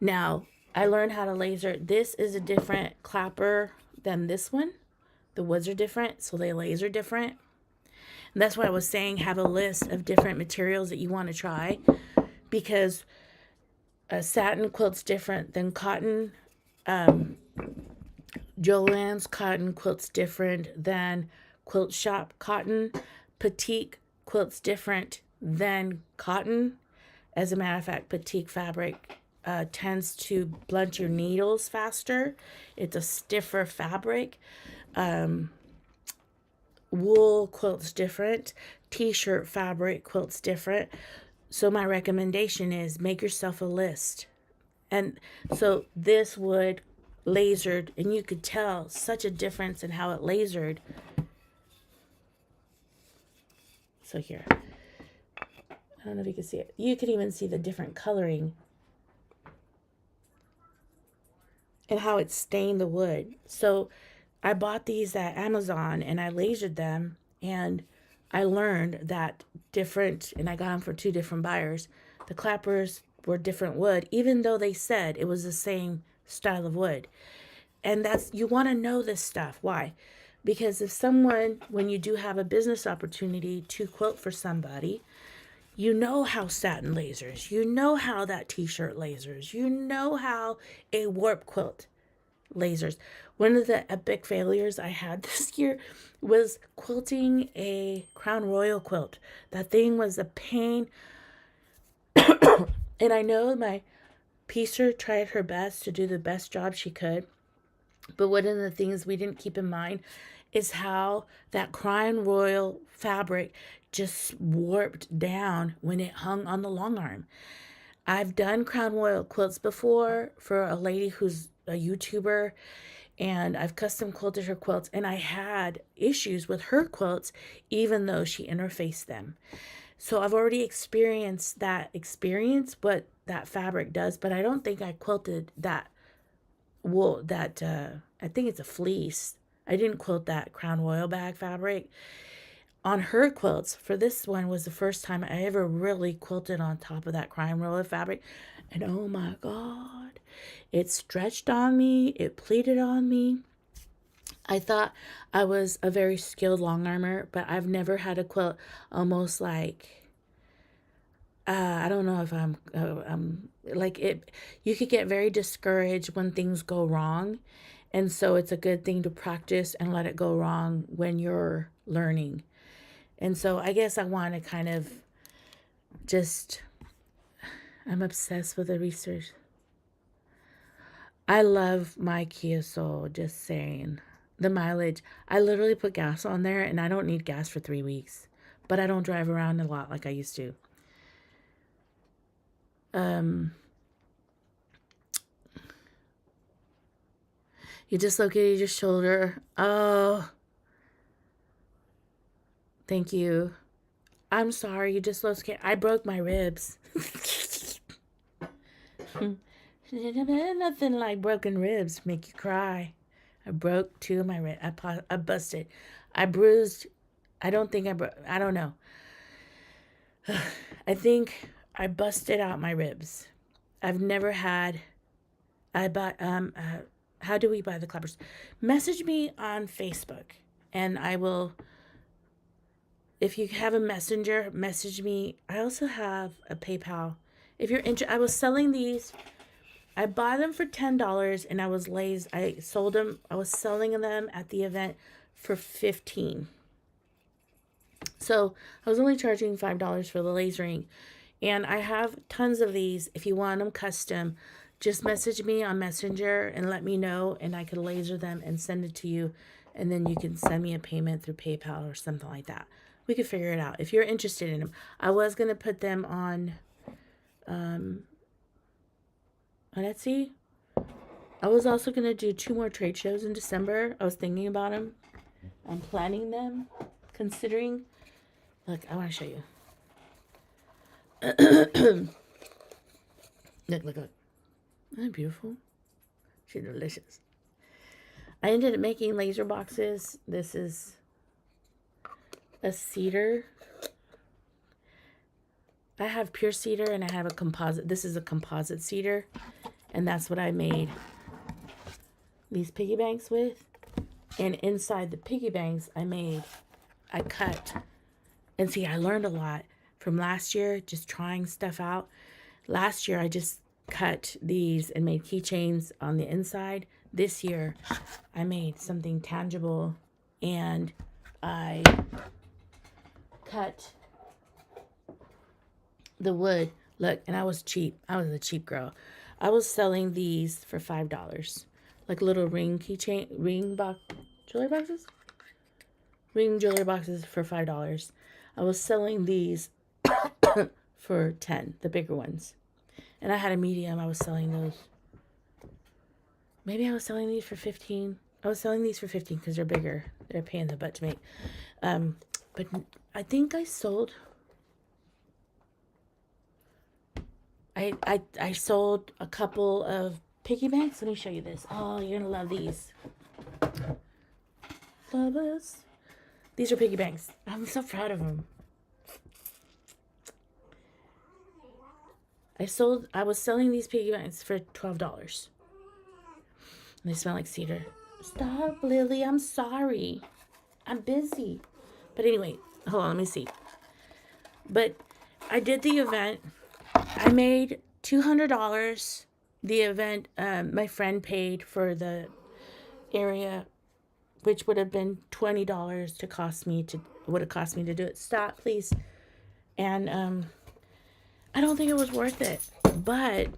Now, I learned how to laser. This is a different clapper than this one. The woods are different, so they laser different. And that's why I was saying have a list of different materials that you want to try, because a satin quilt's different than cotton. Joann's cotton quilt's different than Quilt Shop cotton. Petite quilt's different than cotton. As a matter of fact, petite fabric tends to blunt your needles faster. It's a stiffer fabric. Wool quilt's different. T-shirt fabric quilt's different. So my recommendation is make yourself a list. And so this would lasered, and you could tell such a difference in how it lasered. So here, I don't know if you can see it. You could even see the different coloring and how it stained the wood. So I bought these at Amazon and I lasered them, and I learned that different, and I got them for 2 different buyers. The clappers were different wood, even though they said it was the same style of wood. And you want to know this stuff. Why? Because if someone, when you do have a business opportunity to quilt for somebody, you know how satin lasers, you know how that t-shirt lasers, you know how a warp quilt lasers. One of the epic failures I had this year was quilting a Crown Royal quilt. That thing was a pain. And I know my piecer tried her best to do the best job she could. But one of the things we didn't keep in mind is how that Crown Royal fabric just warped down when it hung on the long arm. I've done Crown Royal quilts before for a lady who's a YouTuber, and I've custom quilted her quilts, and I had issues with her quilts even though she interfaced them. So I've already experienced what that fabric does, but I don't think I quilted that wool, I think it's a fleece. I didn't quilt that Crown Royal bag fabric on her quilts. For this one was the first time I ever really quilted on top of that Crown Royal fabric, and oh my god, it stretched on me, it pleated on me. I thought I was a very skilled long armor, but I've never had a quilt almost like I don't know if I'm like it. You could get very discouraged when things go wrong, and so it's a good thing to practice and let it go wrong when you're learning. And so I guess I want to kind of I'm obsessed with the research. I love my Kia Soul, just saying. The mileage, I literally put gas on there, and I don't need gas for 3 weeks, but I don't drive around a lot like I used to. You dislocated your shoulder. Oh, thank you. I'm sorry, you dislocated. I broke my ribs. Nothing like broken ribs make you cry. I broke two of my ribs. I busted. I bruised. I don't think I broke. I don't know. I think I busted out my ribs. I've never had. I bought. How do we buy the clappers? Message me on Facebook, and I will. If you have a messenger, message me. I also have a PayPal. If you're interested, I was selling these. I bought them for $10, and I was lazy. I sold them. I was selling them at the event for $15. So I was only charging $5 for the lasering, and I have tons of these. If you want them custom, just message me on Messenger and let me know, and I could laser them and send it to you, and then you can send me a payment through PayPal or something like that. We could figure it out if you're interested in them. I was gonna put them on Etsy. I was also gonna do 2 more trade shows in December. I was thinking about them. I'm planning them, considering. Look, I want to show you. Look. Isn't that beautiful? She's delicious. I ended up making laser boxes. This is a cedar. I have pure cedar and I have a composite. This is a composite cedar. And that's what I made these piggy banks with. And inside the piggy banks, I cut. And see, I learned a lot from last year, just trying stuff out. Last year, I just cut these and made keychains on the inside. This year, I made something tangible, and I cut the wood. Look, and I was cheap. I was a cheap girl. I was selling these for $5. Like little ring keychain, jewelry boxes? Ring jewelry boxes for $5. I was selling these for $10, the bigger ones. And I had a medium. I was selling those. Maybe I was selling these for $15. I was selling these for $15 because they're bigger. They're a pain in the butt to make. But I think I sold. I sold a couple of piggy banks. Let me show you this. Oh, you're gonna love these. Love us. These are piggy banks. I'm so proud of them. I was selling these piggy banks for $12. And they smell like cedar. Stop, Lily. I'm sorry. I'm busy. But anyway, hold on. Let me see. But I did the event. I made $200. The event, my friend paid for the area, which would have been $20 would have cost me to do it. Stop, please. And I don't think it was worth it, but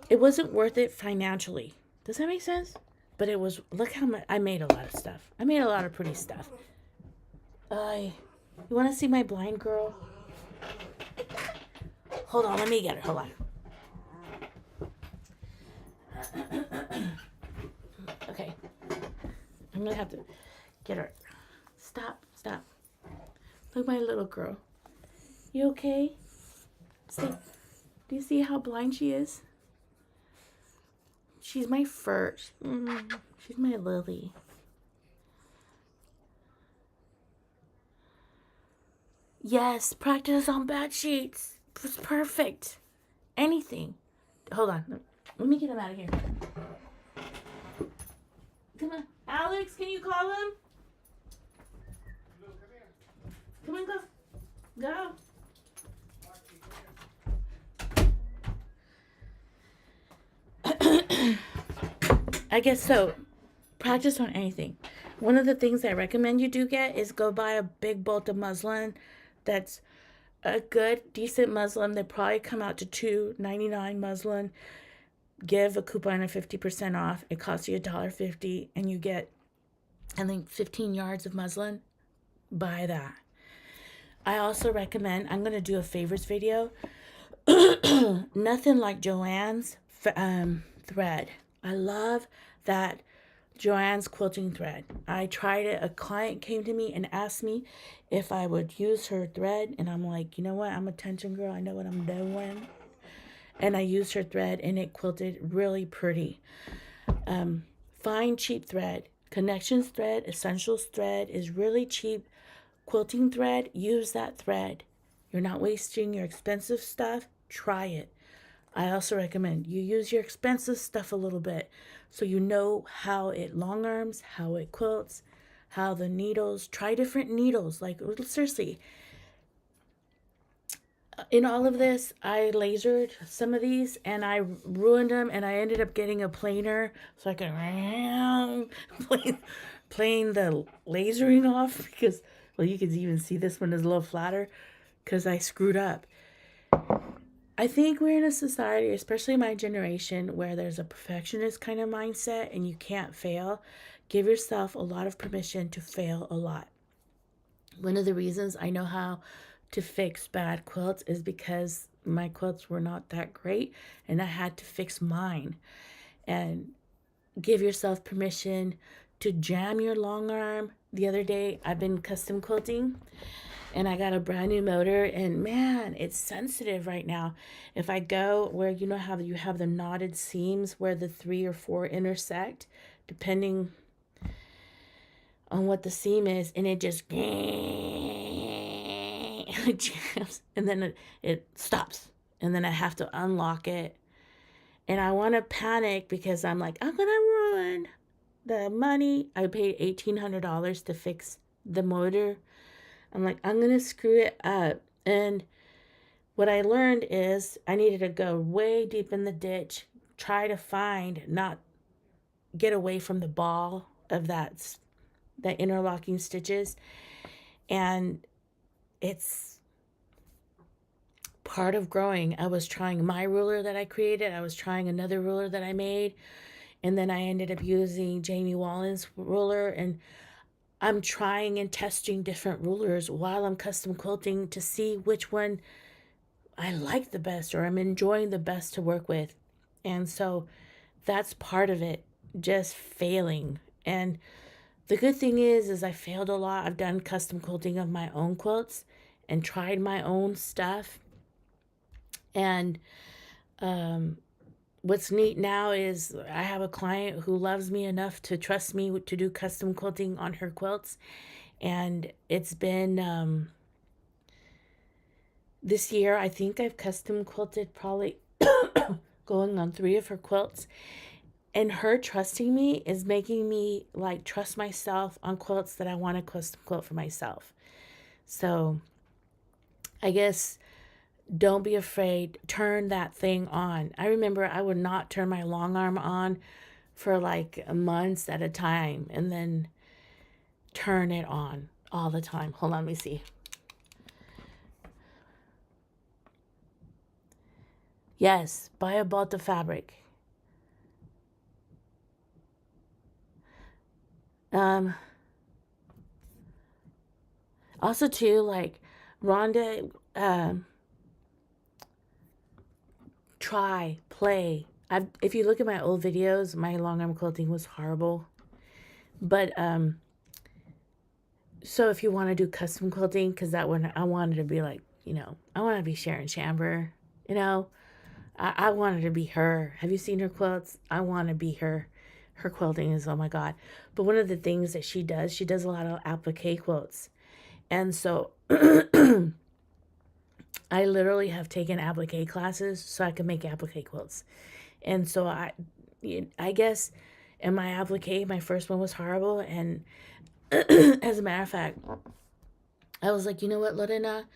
it wasn't worth it financially. Does that make sense? But it was. Look how much I made. A lot of stuff. I made a lot of pretty stuff. You want to see my blind girl? Hold on, let me get her. Hold on. Okay. I'm gonna have to get her. Stop. Look, my little girl. You okay? See? Do you see how blind she is? She's my first. She's my Lily. Yes, practice on bad sheets. It's perfect. Anything. Hold on. Let me get him out of here. Come on. Alex, can you call him? Come on, go. I guess so. Practice on anything. One of the things I recommend you do get is go buy a big bolt of muslin that's a good, decent muslin. They probably come out to $2.99 muslin. Give a coupon of 50% off. It costs you $1.50 and you get, I think, 15 yards of muslin. Buy that. I also recommend, I'm going to do a favorites video. Nothing like Joann's thread. I love that Joann's quilting thread. I tried it. A client came to me and asked me if I would use her thread. And I'm like, you know what? I'm a tension girl. I know what I'm doing. and I used her thread and it quilted really pretty. Find cheap thread. Connections thread, Essentials thread is really cheap. Quilting thread, use that thread. You're not wasting your expensive stuff. Try it. I also recommend you use your expensive stuff a little bit so you know how it long arms, how it quilts, how the needles. Try different needles. Like, seriously, in all of this, I lasered some of these and I ruined them, and I ended up getting a planer so I could plane the lasering off because, well, you can even see this one is a little flatter because I screwed up. I think we're in a society, especially my generation, where there's a perfectionist kind of mindset and you can't fail. Give yourself a lot of permission to fail a lot. One of the reasons I know how to fix bad quilts is because my quilts were not that great and I had to fix mine. And give yourself permission to jam your long arm. The other day, I've been custom quilting and I got a brand new motor, and man, it's sensitive right now. If I go where you know how you have the knotted seams where the 3 or 4 intersect, depending on what the seam is, and it just it jams, and then it stops, and then I have to unlock it, and I want to panic because I'm like, I'm gonna ruin the money. I paid $1,800 to fix the motor. I'm like, I'm gonna screw it up. And what I learned is I needed to go way deep in the ditch, try to find, not get away from the ball of that interlocking stitches. And it's part of growing. I was trying my ruler that I created. I was trying another ruler that I made. And then I ended up using Jamie Wallen's ruler, and I'm trying and testing different rulers while I'm custom quilting to see which one I like the best or I'm enjoying the best to work with. And so that's part of it, just failing. And the good thing is I failed a lot. I've done custom quilting of my own quilts and tried my own stuff. And what's neat now is I have a client who loves me enough to trust me to do custom quilting on her quilts. And it's been this year, I think I've custom quilted probably going on 3 of her quilts. And her trusting me is making me like trust myself on quilts that I want to custom quilt for myself. So I guess don't be afraid. Turn that thing on. I remember I would not turn my long arm on for like months at a time and then turn it on all the time. Hold on, let me see. Yes, buy a bolt of fabric. Also too, like Rhonda, try, play. If you look at my old videos, my long arm quilting was horrible. But so if you want to do custom quilting, because that one I wanted to be like, I want to be Sharon Chamber, I wanted to be her. Have you seen her quilts? I want to be her. Her quilting is, oh my God. But one of the things that she does a lot of applique quilts. And so I literally have taken applique classes so I can make applique quilts. And so I guess in my applique, my first one was horrible. And as a matter of fact, I was like, you know what, Lorena?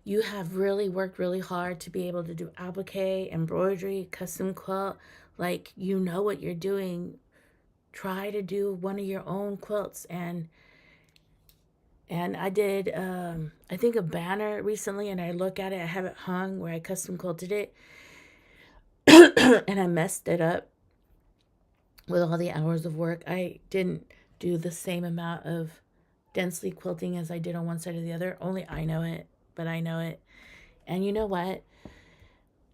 You have really worked really hard to be able to do applique, embroidery, custom quilt. Like, you know what you're doing. Try to do one of your own quilts. And I did, I think, a banner recently, and I look at it. I have it hung where I custom quilted it. And I messed it up with all the hours of work. I didn't do the same amount of densely quilting as I did on one side or the other. Only I know it, but I know it. And you know what?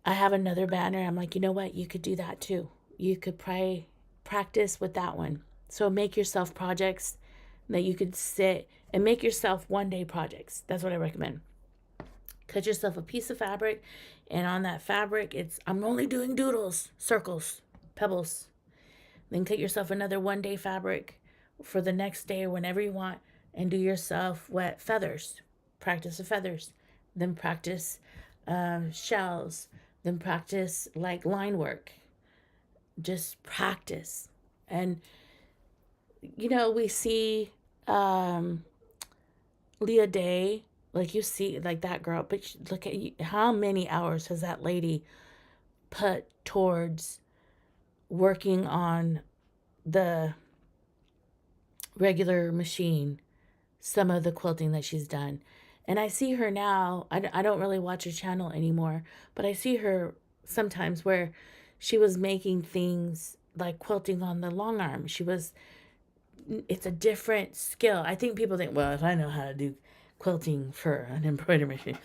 I have another banner. I'm like, you know what? You could do that too. You could practice with that one. So make yourself projects that you could sit and make yourself 1-day projects. That's what I recommend. Cut yourself a piece of fabric, and on that fabric, I'm only doing doodles, circles, pebbles. Then cut yourself another 1 day fabric for the next day or whenever you want, and do yourself wet feathers. Practice the feathers. Then practice shells. Then practice like line work. Just practice. And, we see Leah Day, like you see, like that girl, but look at how many hours has that lady put towards working on the regular machine, some of the quilting that she's done. And I see her now, I don't really watch her channel anymore, but I see her sometimes where she was making things like quilting on the Longarm. It's a different skill. I think people think, well, if I know how to do quilting for an embroidery machine,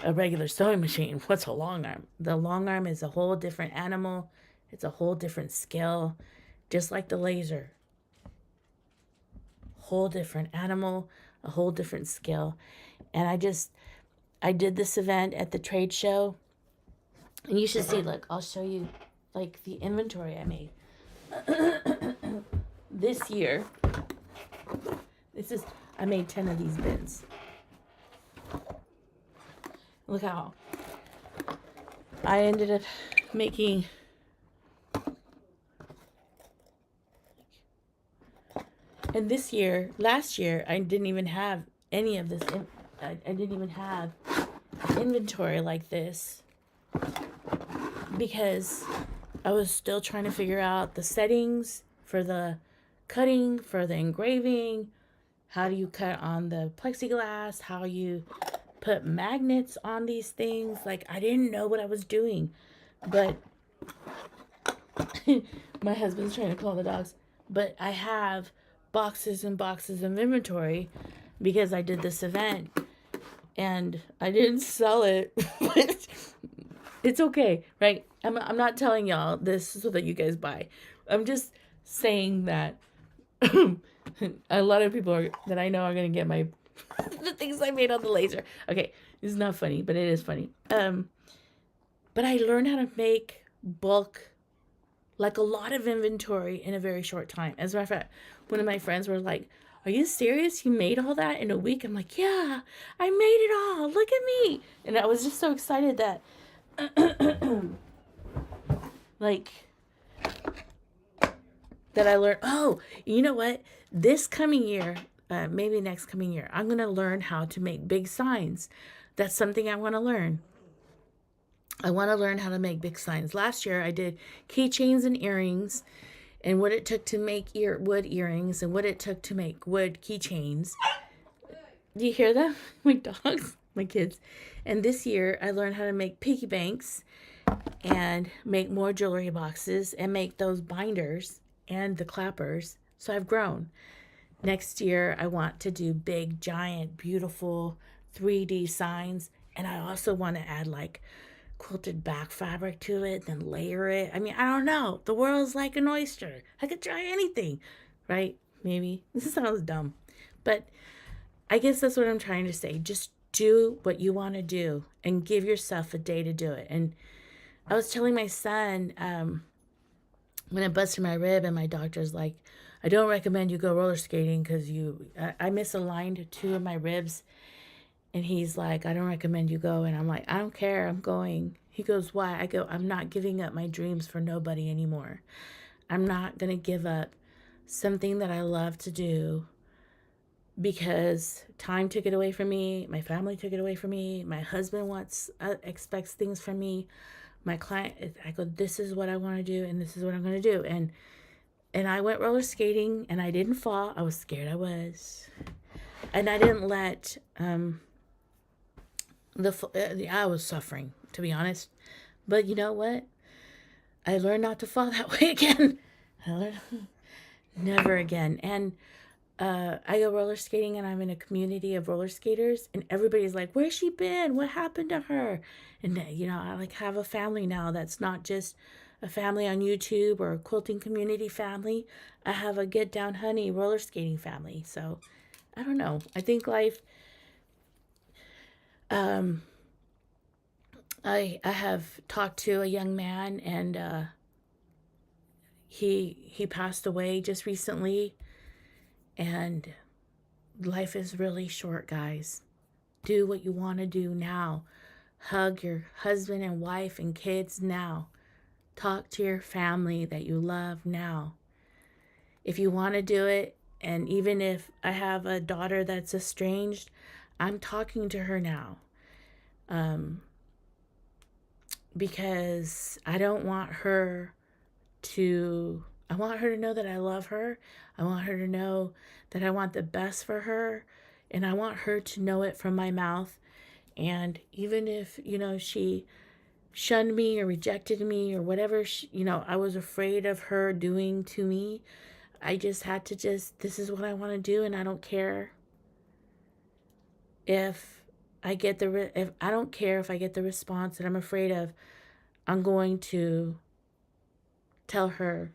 a regular sewing machine, what's a Longarm? The Longarm is a whole different animal. It's a whole different skill, just like the laser. Whole different animal, a whole different skill. And I did this event at the trade show, and you should see, look, I'll show you like the inventory I made. This year, I made 10 of these bins. Look how I ended up making and last year, I didn't even have any of this. I didn't even have inventory like this because I was still trying to figure out the settings for the cutting, for the engraving. How do you cut on the plexiglass? How you put magnets on these things? Like, I didn't know what I was doing. But my husband's trying to call the dogs. But I have boxes and boxes of inventory because I did this event. And I didn't sell it. But it's okay, right? I'm not telling y'all this so that you guys buy. I'm just saying that a lot of people that I know are going to get my the things I made on the laser. Okay, it's not funny, but it is funny. But I learned how to make bulk, like a lot of inventory in a very short time. As a matter of fact, one of my friends were like, "Are you serious? You made all that in a week?" I'm like, "Yeah, I made it all. Look at me." And I was just so excited that like that I learned, oh, you know what? This coming year, maybe next coming year, I'm going to learn how to make big signs. That's something I want to learn. I want to learn how to make big signs. Last year, I did keychains and earrings and what it took to make wood earrings and what it took to make wood keychains. Do you hear them? My dogs, my kids. And this year, I learned how to make piggy banks and make more jewelry boxes and make those binders and the clappers. So I've grown. Next year, I want to do big, giant, beautiful 3D signs. And I also want to add like quilted back fabric to it, then layer it. I mean, I don't know. The world's like an oyster. I could try anything, right? Maybe. This sounds dumb. But I guess that's what I'm trying to say. Just do what you want to do and give yourself a day to do it. And I was telling my son, when I busted my rib and my doctor's like, I don't recommend you go roller skating because I misaligned 2 of my ribs. And he's like, I don't recommend you go. And I'm like, I don't care. I'm going. He goes, why? I go, I'm not giving up my dreams for nobody anymore. I'm not going to give up something that I love to do because time took it away from me. My family took it away from me. My husband expects things from me. My client, I go, this is what I want to do and this is what I'm going to do. And I went roller skating and I didn't fall. I was scared I was. And I didn't let, I was suffering, to be honest. But you know what? I learned not to fall that way again. I learned never again. And I go roller skating and I'm in a community of roller skaters and everybody's like, where's she been? What happened to her? And I like have a family now that's not just a family on YouTube or a quilting community family. I have a Get Down Honey roller skating family. So I don't know. I think life I have talked to a young man, and he passed away just recently, and life is really short, guys. Do what you want to do now. Hug your husband and wife and kids now. Talk to your family that you love now. If you want to do it, and even if I have a daughter that's estranged, I'm talking to her now. Because I don't want her to, I want her to know that I love her. I want her to know that I want the best for her. And I want her to know it from my mouth. And even if, she shunned me or rejected me or whatever, I was afraid of her doing to me, I just had to this is what I want to do, and I don't care if if I don't care if I get the response that I'm afraid of. I'm going to tell her,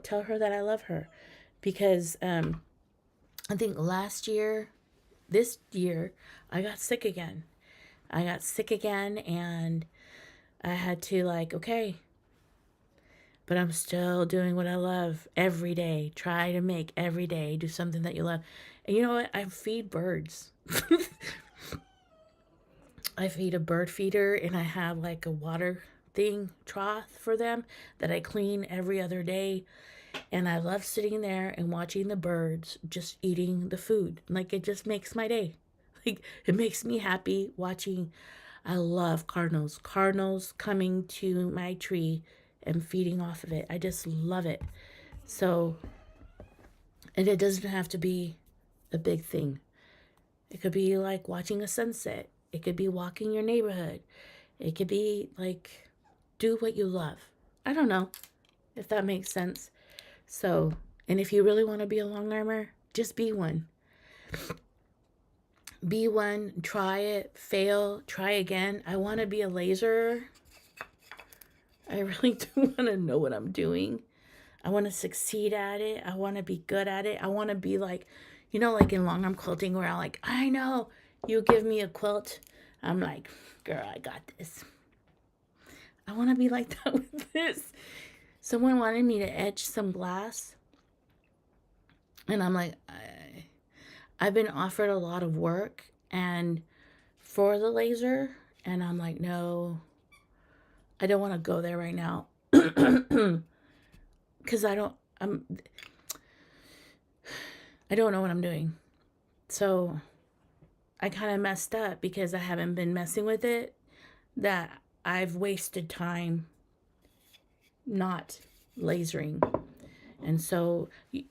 tell her that I love her. Because I think this year, I got sick again. And I had to, okay, but I'm still doing what I love every day. Try to make every day, do something that you love. And you know what? I feed birds. I feed a bird feeder, and I have like a water trough for them that I clean every other day. And I love sitting there and watching the birds just eating the food. Like, it just makes my day. Like, it makes me happy watching. I love cardinals. Cardinals coming to my tree and feeding off of it. I just love it. So, and it doesn't have to be a big thing. It could be like watching a sunset. It could be walking your neighborhood. It could be like, do what you love. I don't know if that makes sense. So, and if you really want to be a longarmer, just be one. Be one, try it, fail, try again. I want to be a laser. I really do want to know what I'm doing. I want to succeed at it. I want to be good at it. I want to be like, like in longarm quilting, where I know, you give me a quilt, I'm like, girl, I got this. I want to be like that with this. Someone wanted me to etch some glass, and I'm like, I've been offered a lot of work and for the laser, and I'm like, no, I don't want to go there right now. Because I don't know what I'm doing. So I kind of messed up because I haven't been messing with it, that I've wasted time not lasering. And so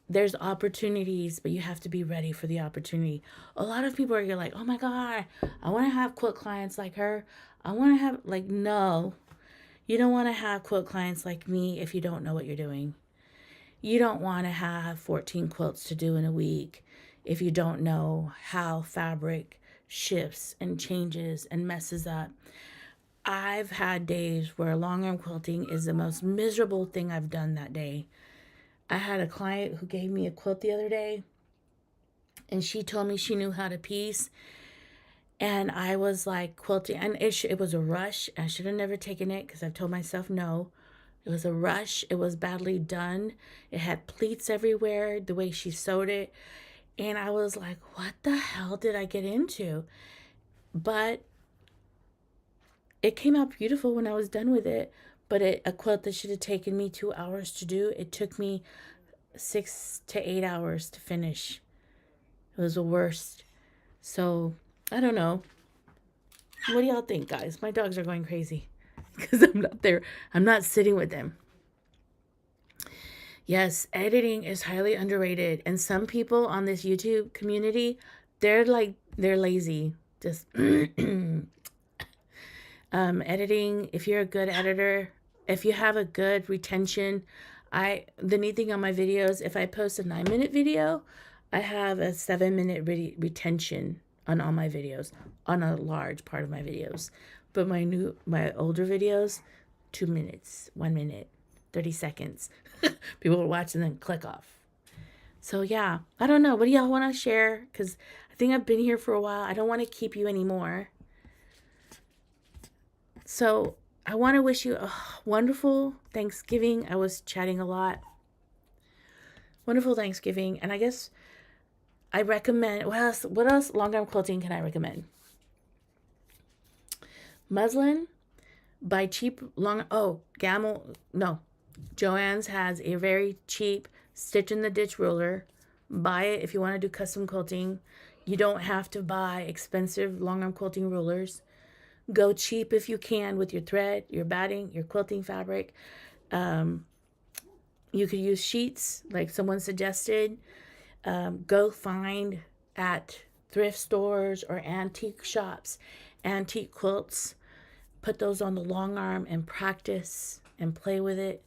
there's opportunities, but you have to be ready for the opportunity. A lot of people are like, oh my God, I want to have quilt clients like her. I want to have, no, you don't want to have quilt clients like me if you don't know what you're doing. You don't want to have 14 quilts to do in a week if you don't know how fabric shifts and changes and messes up. I've had days where longarm quilting is the most miserable thing I've done that day. I had a client who gave me a quilt the other day, and she told me she knew how to piece. And I was like quilting, and it was a rush. I should have never taken it because I've told myself no. It was a rush. It was badly done. It had pleats everywhere, the way she sewed it. And I was like, what the hell did I get into? But it came out beautiful when I was done with it. But a quilt that should have taken me 2 hours to do, it took me 6 to 8 hours to finish. It was the worst. So, I don't know. What do y'all think, guys? My dogs are going crazy because I'm not there. I'm not sitting with them. Yes, editing is highly underrated. And some people on this YouTube community, they're lazy. Just editing, if you're a good editor, if you have a good retention, the neat thing on my videos, if I post a 9-minute video, I have a 7-minute retention on all my videos, on a large part of my videos. But my older videos, 2 minutes, 1 minute, 30 seconds. People will watch and then click off. So yeah, I don't know. What do y'all want to share? Because I think I've been here for a while. I don't want to keep you anymore. So I want to wish you a wonderful Thanksgiving. I was chatting a lot. Wonderful Thanksgiving. And I guess I recommend, what else long-arm quilting can I recommend? Muslin, buy cheap Joann's has a very cheap stitch in the ditch ruler. Buy it if you want to do custom quilting. You don't have to buy expensive long-arm quilting rulers. Go cheap if you can with your thread, your batting, your quilting fabric. You could use sheets like someone suggested. Go find at thrift stores or antique shops antique quilts. Put those on the long arm and practice and play with it.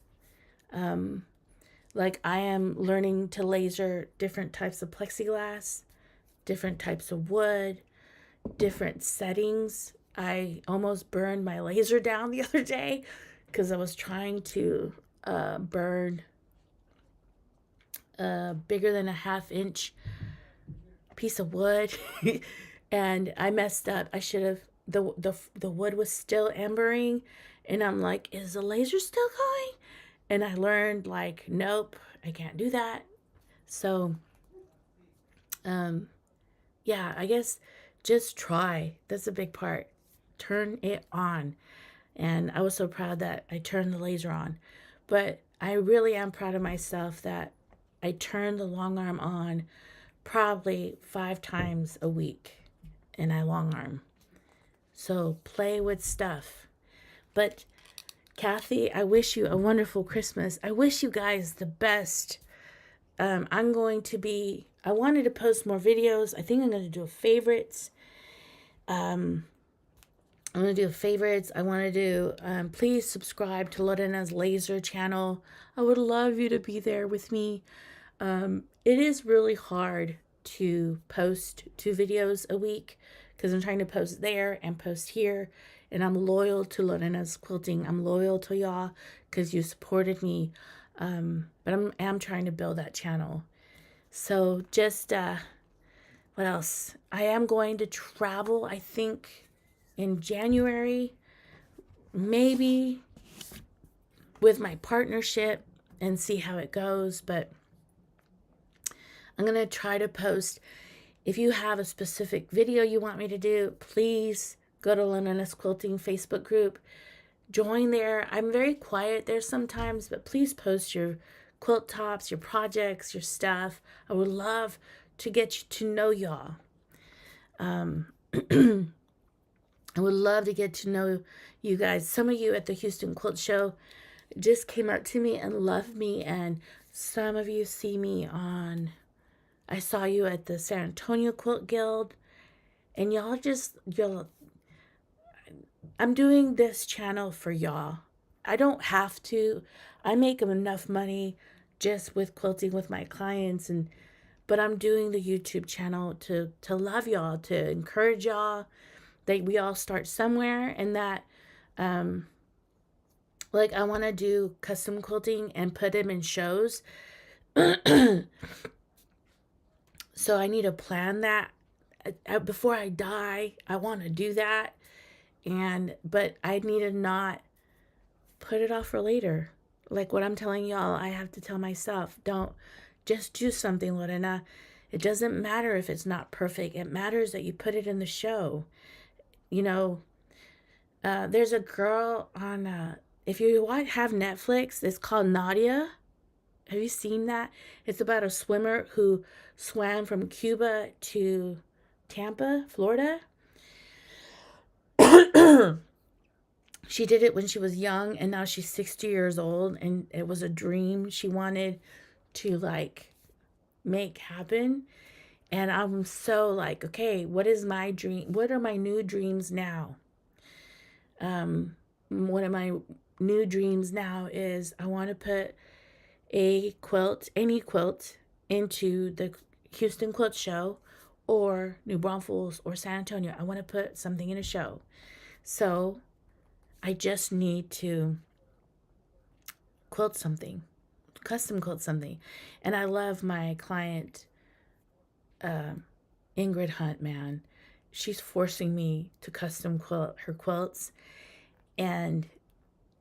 Like I am learning to laser different types of plexiglass, different types of wood, different settings. I almost burned my laser down the other day because I was trying to burn a bigger than a ½ inch piece of wood and I messed up. I should have, the wood was still ambering and I'm like, is the laser still going? And I learned like, nope, I can't do that. So yeah, I guess just try. That's a big part. Turn it on. And I was so proud that I turned the laser on. But I really am proud of myself that I turn the long arm on probably 5 times a week and I long arm. So play with stuff. But Kathy, I wish you a wonderful Christmas. I wish you guys the best. I wanted to post more videos. I think I'm going to do favorites. I'm going to do favorites. I want to do, please subscribe to Lorena's Laser channel. I would love you to be there with me. It is really hard to post 2 videos a week because I'm trying to post there and post here. And I'm loyal to Lorena's Quilting. I'm loyal to y'all because you supported me. But I'm trying to build that channel. So just, what else? I am going to travel, I think, in January, maybe with my partnership and see how it goes. But I'm going to try to post. If you have a specific video you want me to do, please go to Lorena's Quilting Facebook group. Join there. I'm very quiet there sometimes, but please post your quilt tops, your projects, your stuff. I would love to get to know y'all. I would love to get to know you guys. Some of you at the Houston Quilt Show just came up to me and loved me, and some of you see me on, I saw you at the San Antonio Quilt Guild, and I'm doing this channel for y'all. I don't have to. I make enough money just with quilting with my clients, but I'm doing the YouTube channel to love y'all, to encourage y'all that we all start somewhere, and that like I want to do custom quilting and put them in shows. So I need to plan that before I die. I want to do that. But I need to not put it off for later. Like what I'm telling y'all, I have to tell myself, don't just do something, Lorena. It doesn't matter if it's not perfect. It matters that you put it in the show. You know, there's a girl on, if you have Netflix, it's called Nadia. Have you seen that? It's about a swimmer who swam from Cuba to Tampa, Florida. She did it when she was young, and now she's 60 years old, and it was a dream she wanted to like make happen. And I'm so like, okay, what is my dream? What are my new dreams now? One of my new dreams now is I want to put a quilt, any quilt, into the Houston Quilt Show or New Braunfels or San Antonio. I want to put something in a show. So I just need to quilt something, custom quilt something. And I love my client, Ingrid Hunt, man. She's forcing me to custom quilt her quilts. And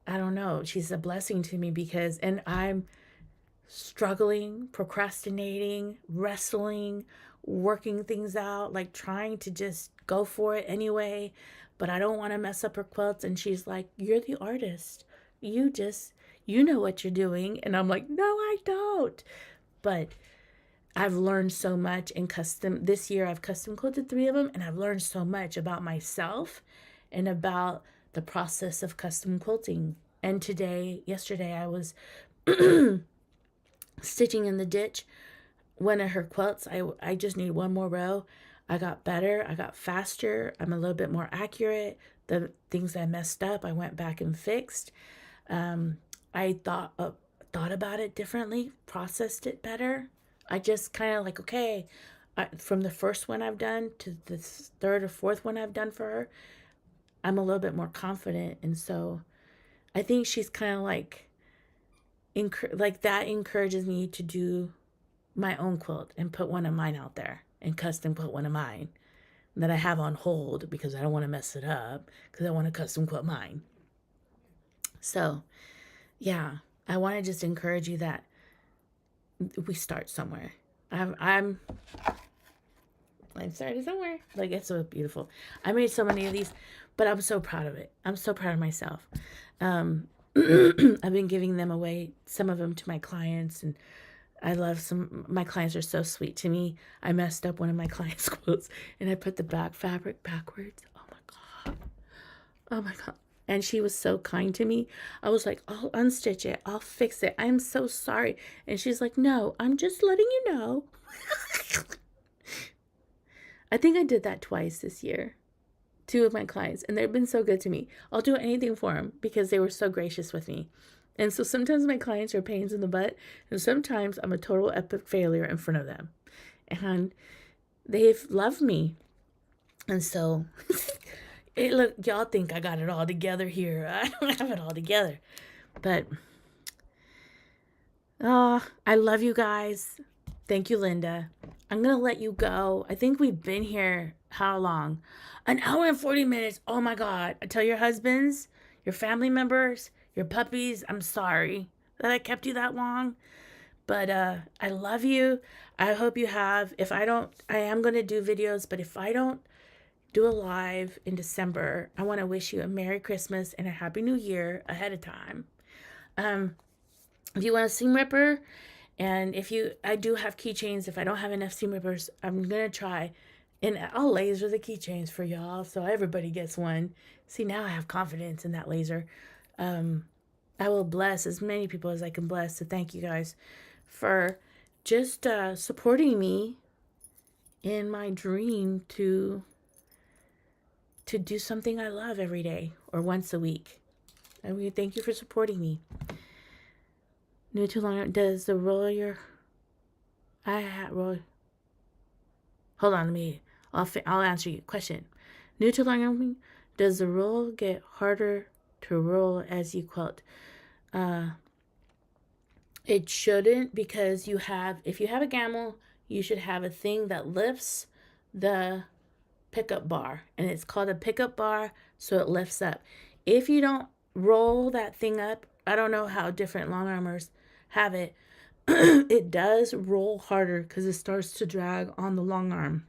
I don't know, she's a blessing to me because, and I'm struggling, procrastinating, wrestling, working things out, like trying to just go for it anyway. But I don't want to mess up her quilts. And she's like, "You're the artist. You know what you're doing." And I'm like, "No, I don't." But I've learned so much in custom. This year, I've custom quilted 3 of them, and I've learned so much about myself and about the process of custom quilting. And yesterday, I was stitching in the ditch one of her quilts. I just need one more row. I got better. I got faster. I'm a little bit more accurate. The things I messed up, I went back and fixed. I thought about it differently, processed it better. I just kind of like, okay, from the first one I've done to the third or fourth one I've done for her, I'm a little bit more confident. And so I think she's kind of like that encourages me to do my own quilt and put one of mine out there and custom quilt one of mine that I have on hold because I don't want to mess it up because I want to custom quilt mine. So yeah, I want to just encourage you that we start somewhere. I'm started somewhere. Like, it's so beautiful. I made so many of these, but I'm so proud of it. I'm so proud of myself. I've been giving them away, some of them to my clients, and I love my clients are so sweet to me. I messed up one of my clients' quilts and I put the back fabric backwards. Oh my God. Oh my God. And she was so kind to me. I was like, "I'll unstitch it. I'll fix it. I'm so sorry." And she's like, "No, I'm just letting you know." I think I did that twice this year. 2 of my clients, and they've been so good to me. I'll do anything for them because they were so gracious with me. And so sometimes my clients are pains in the butt, and sometimes I'm a total epic failure in front of them. And they've loved me. And so look, y'all think I got it all together here. I don't have it all together. But I love you guys. Thank you, Linda. I'm going to let you go. I think we've been here how long? An hour and 40 minutes. Oh my God. Tell your husbands, your family members, your puppies, I'm sorry that I kept you that long. But I love you. I hope you have. If I don't, I am going to do videos, but if I don't do a live in December, I want to wish you a Merry Christmas and a Happy New Year ahead of time. If you want a seam ripper, and I do have keychains. If I don't have enough seam rippers, I'm going to try, and I'll laser the keychains for y'all so everybody gets one. See, now I have confidence in that laser. I will bless as many people as I can bless. So thank you guys for just supporting me in my dream to do something I love every day or once a week. And we thank you for supporting me. New to Longarm, does the roller roll? Hold on, I'll answer your question. New to Longarm, does the roll get harder to roll as you quilt? It shouldn't, because if you have a gammal, you should have a thing that lifts the pickup bar, and it's called a pickup bar, so it lifts up. If you don't roll that thing up, I don't know how different long armors have it. It does roll harder because it starts to drag on the long arm.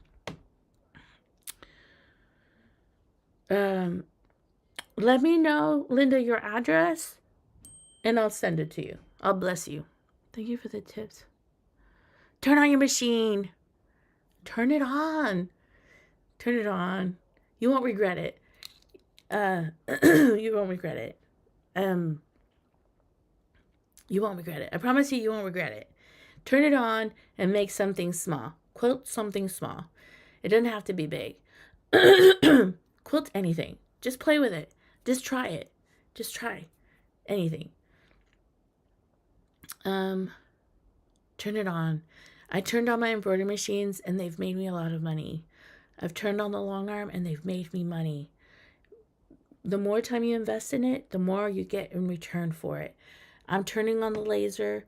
Let me know, Linda, your address, and I'll send it to you. I'll bless you. Thank you for the tips. Turn on your machine. Turn it on. Turn it on. You won't regret it. You won't regret it. You won't regret it. I promise you won't regret it. Turn it on and make something small. Quilt something small. It doesn't have to be big. Quilt anything. Just play with it. Just try it. Just try anything. Turn it on. I turned on my embroidery machines and they've made me a lot of money. I've turned on the Longarm and they've made me money. The more time you invest in it, the more you get in return for it. I'm turning on the laser.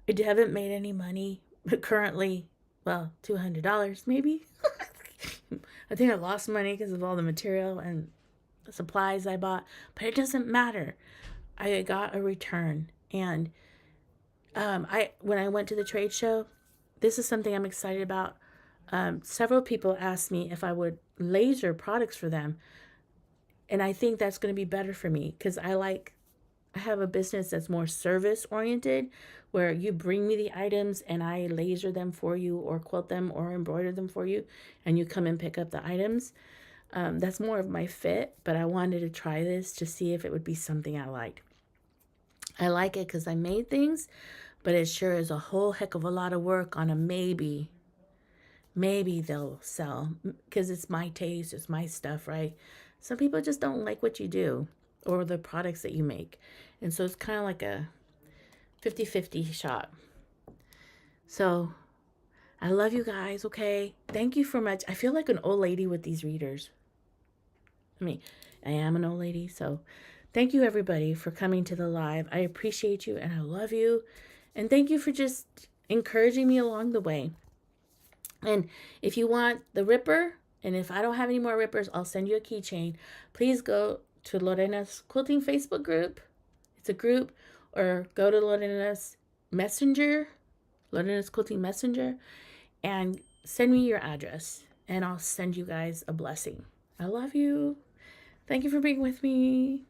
I haven't made any money currently. Well, $200 maybe. I think I lost money because of all the material, and supplies I bought, but it doesn't matter. I got a return. And when I went to the trade show, this is something I'm excited about. Several people asked me if I would laser products for them. And I think that's going to be better for me because I have a business that's more service oriented, where you bring me the items and I laser them for you or quilt them or embroider them for you, and you come and pick up the items. That's more of my fit, but I wanted to try this to see if it would be something I liked. I like it because I made things, but it sure is a whole heck of a lot of work on a maybe. Maybe they'll sell because it's my taste, it's my stuff, right? Some people just don't like what you do or the products that you make. And so it's kind of like a 50-50 shot. So I love you guys, okay? Thank you for much. I feel like an old lady with these readers. I mean, I am an old lady, so thank you everybody for coming to the live. I appreciate you and I love you. And thank you for just encouraging me along the way. And if you want the Ripper, and if I don't have any more Rippers, I'll send you a keychain. Please go to Lorena's Quilting Facebook group. It's a group. Or go to Lorena's Messenger, Lorena's Quilting Messenger, and send me your address. And I'll send you guys a blessing. I love you. Thank you for being with me.